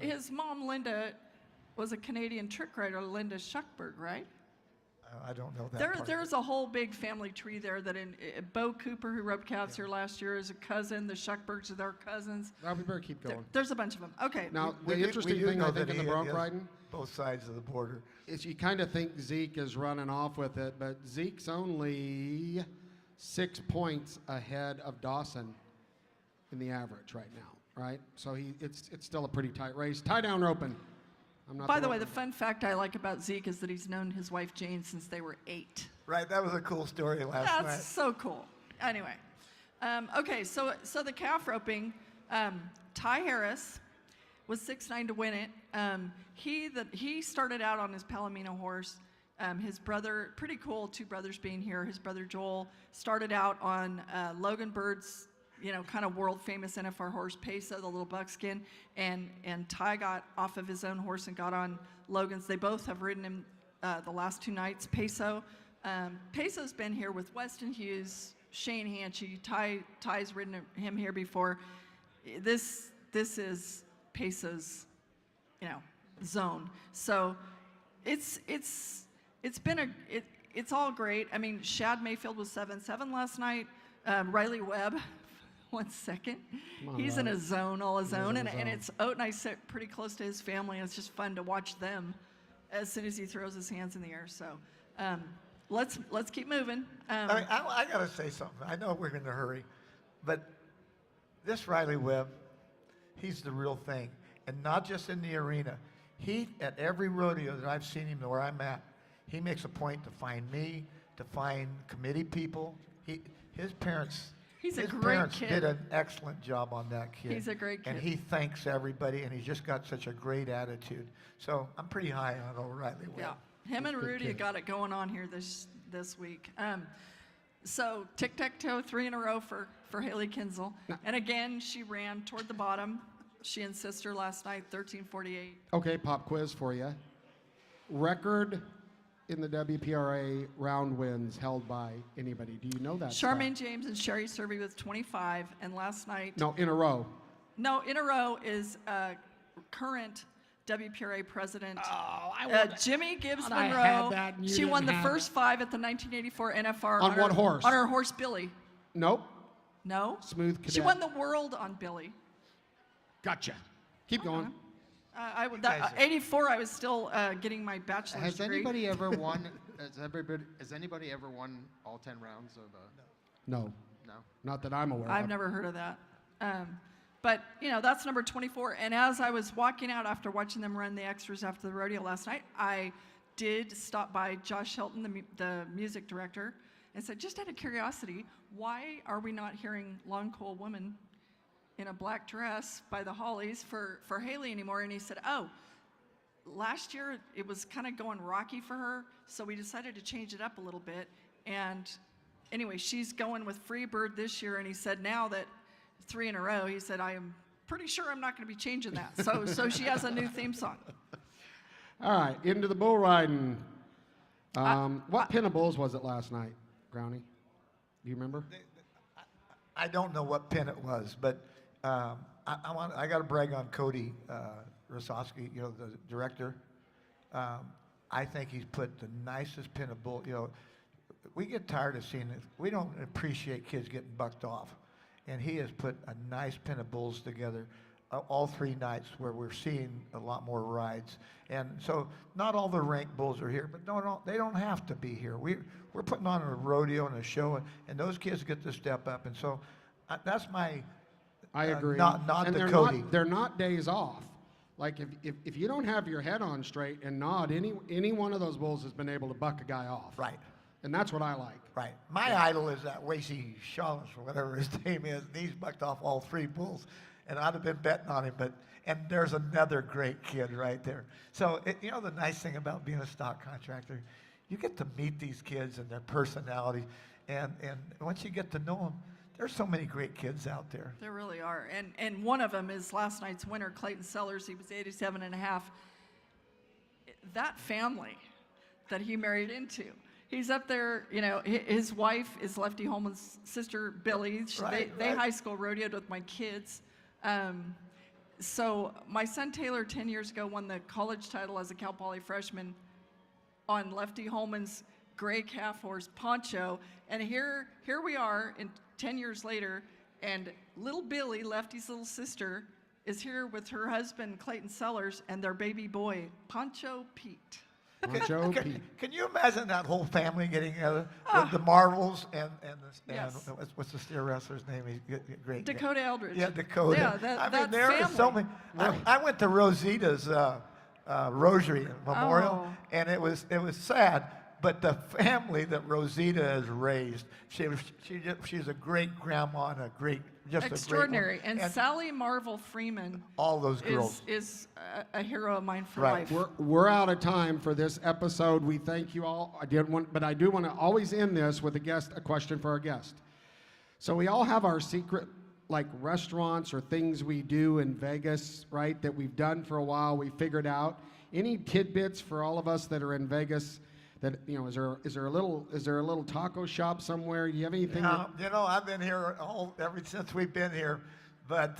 His mom Linda was a Canadian trick writer, Linda Shuckberg, right? I don't know that. There's a whole big family tree there that Bo Cooper, who rubbed cats here last year, is a cousin. The Shuckbergs are their cousins. We better keep going. There's a bunch of them. Okay. Now, the interesting thing I think in the bronc riding, both sides of the border, is you kind of think Zeke is running off with it, but Zeke's only 6 points ahead of Dawson in the average right now, right? So it's still a pretty tight race. Tie down roping. By the way, the fun fact I like about Zeke is that he's known his wife Jane since they were 8. Right, that was a cool story last night. That's so cool. Anyway, okay, so the calf roping, Ty Harris was 6'9" to win it. He started out on his Palomino horse. His brother, pretty cool, 2 brothers being here. His brother Joel started out on Logan Bird's, kind of world famous NFR horse, Peso, the little buckskin, and Ty got off of his own horse and got on Logan's. They both have ridden him the last 2 nights. Peso's been here with Weston Hughes, Shane Hanchy. Ty's ridden him here before. This is Peso's, zone. So it's all great. I mean, Shad Mayfield was 7-7 last night. Riley Webb. 1 second. He's in a zone all his own, and it's Oat and I sit pretty close to his family, and it's just fun to watch them as soon as he throws his hands in the air. So let's keep moving. I got to say something. I know we're in a hurry, but this Riley Webb, he's the real thing, and not just in the arena. He, at every rodeo that I've seen him where I'm at, he makes a point to find me, to find committee people. His parents. He's a His great parents kid. did an excellent job on that kid. He's a great kid. And he thanks everybody, and he's just got such a great attitude. So I'm pretty high on O'Reilly. Yeah, him and Rudy got it going on here this week. So tic-tac-toe, 3 in a row for Haley Kinzel. And again, she ran toward the bottom. She and sister last night, 13:48. Okay, pop quiz for you. Record in the WPRA round wins held by anybody. Do you know that? Charmaine James and Sherry Serby with 25, and last night. No, in a row. No, in a row is current WPRA president Jimmy Gibbs Monroe. She won the first 5 at the 1984 NFR. On what horse? On her horse Billy. Nope. No. Smooth Cadet. She won the world on Billy. Gotcha. Keep going. 84, I was still getting my bachelor's degree. Has anybody ever won all 10 rounds of? No. No. Not that I'm aware of. I've never heard of that. But that's number 24. And as I was walking out after watching them run the extras after the rodeo last night, I did stop by Josh Shelton, the music director, and said, just out of curiosity, why are we not hearing Long Coal Woman in a black dress by the Hollies for Haley anymore? And he said, last year it was kind of going rocky for her, so we decided to change it up a little bit. And anyway, she's going with Freebird this year, and he said now that 3 in a row, he said, I am pretty sure I'm not going to be changing that. So she has a new theme song. All right, into the bull riding. What pin of bulls was it last night, Brownie? Do you remember? I don't know what pin it was, but I got to brag on Cody Rosowski, the director. I think he's put the nicest pin of bull. We get tired of seeing it. We don't appreciate kids getting bucked off, and he has put a nice pin of bulls together all 3 nights where we're seeing a lot more rides. And so not all the ranked bulls are here, but they don't have to be here. We're putting on a rodeo and a show, and those kids get to step up. And so that's my I agree. Not and the Cody. They're not days off. Like if you don't have your head on straight and nod, any one of those bulls has been able to buck a guy off. Right. And that's what I like. Right. My idol is that Wacy Shawless, or whatever his name is. And he's bucked off all 3 bulls. And I'd have been betting on him. And there's another great kid right there. So, you know, the nice thing about being a stock contractor, you get to meet these kids and their personality. And once you get to know them, there's so many great kids out there. There really are. And one of them is last night's winner, Clayton Sellers. He was 87 and a half. That family that he married into, he's up there, you know, his wife is Lefty Holman's sister, Billy. They high school rodeoed with my kids. So my son Taylor 10 years ago won the college title as a Cal Poly freshman on Lefty Holman's gray calf horse Poncho. And here we are in 10 years later, and little Billy, Lefty's little sister, is here with her husband Clayton Sellers and their baby boy Poncho Pete. Can you imagine that whole family getting together with the Marvels and Yes. what's the steer wrestler's name? He's great. Dakota Eldridge. Yeah, Dakota. Yeah, that there family. is so many. I went to Rosita's Rosary Memorial, and it was sad. But the family that Rosita has raised, she's a great grandma and a great, just extraordinary. A great woman. And Sally Marvel Freeman, all those girls, is a hero of mine for right. life. We're out of time for this episode. We thank you all. I do want to always end this with a question for our guest. So we all have our secret, like restaurants or things we do in Vegas, right? That we've done for a while. We figured out. Any tidbits for all of us that are in Vegas? That, you know, is there a little taco shop somewhere? Do you have anything? You know, I've been here ever since we've been here, but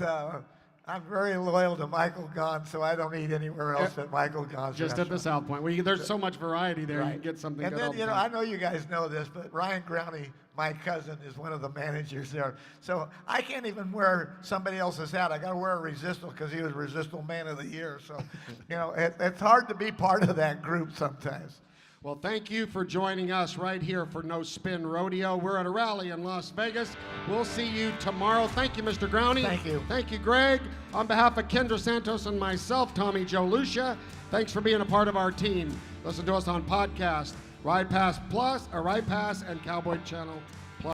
I'm very loyal to Michael Gaughan, so I don't eat anywhere else at Michael Gaughan's Just restaurant. at the South Point. There's so much variety there. Right. You can get something and good then, all the you know, time. I know you guys know this, but Ryan Growney, my cousin, is one of the managers there. So I can't even wear somebody else's hat. I got to wear a Resistal because he was Resistal Man of the Year. So, you know, it's hard to be part of that group sometimes. Well, thank you for joining us right here for No Spin Rodeo. We're at a rally in Las Vegas. We'll see you tomorrow. Thank you, Mr. Growney. Thank you. Thank you, Greg. On behalf of Kendra Santos and myself, Tommy Joe Lucia, thanks for being a part of our team. Listen to us on podcast, Ride Pass Plus, or Ride Pass and Cowboy Channel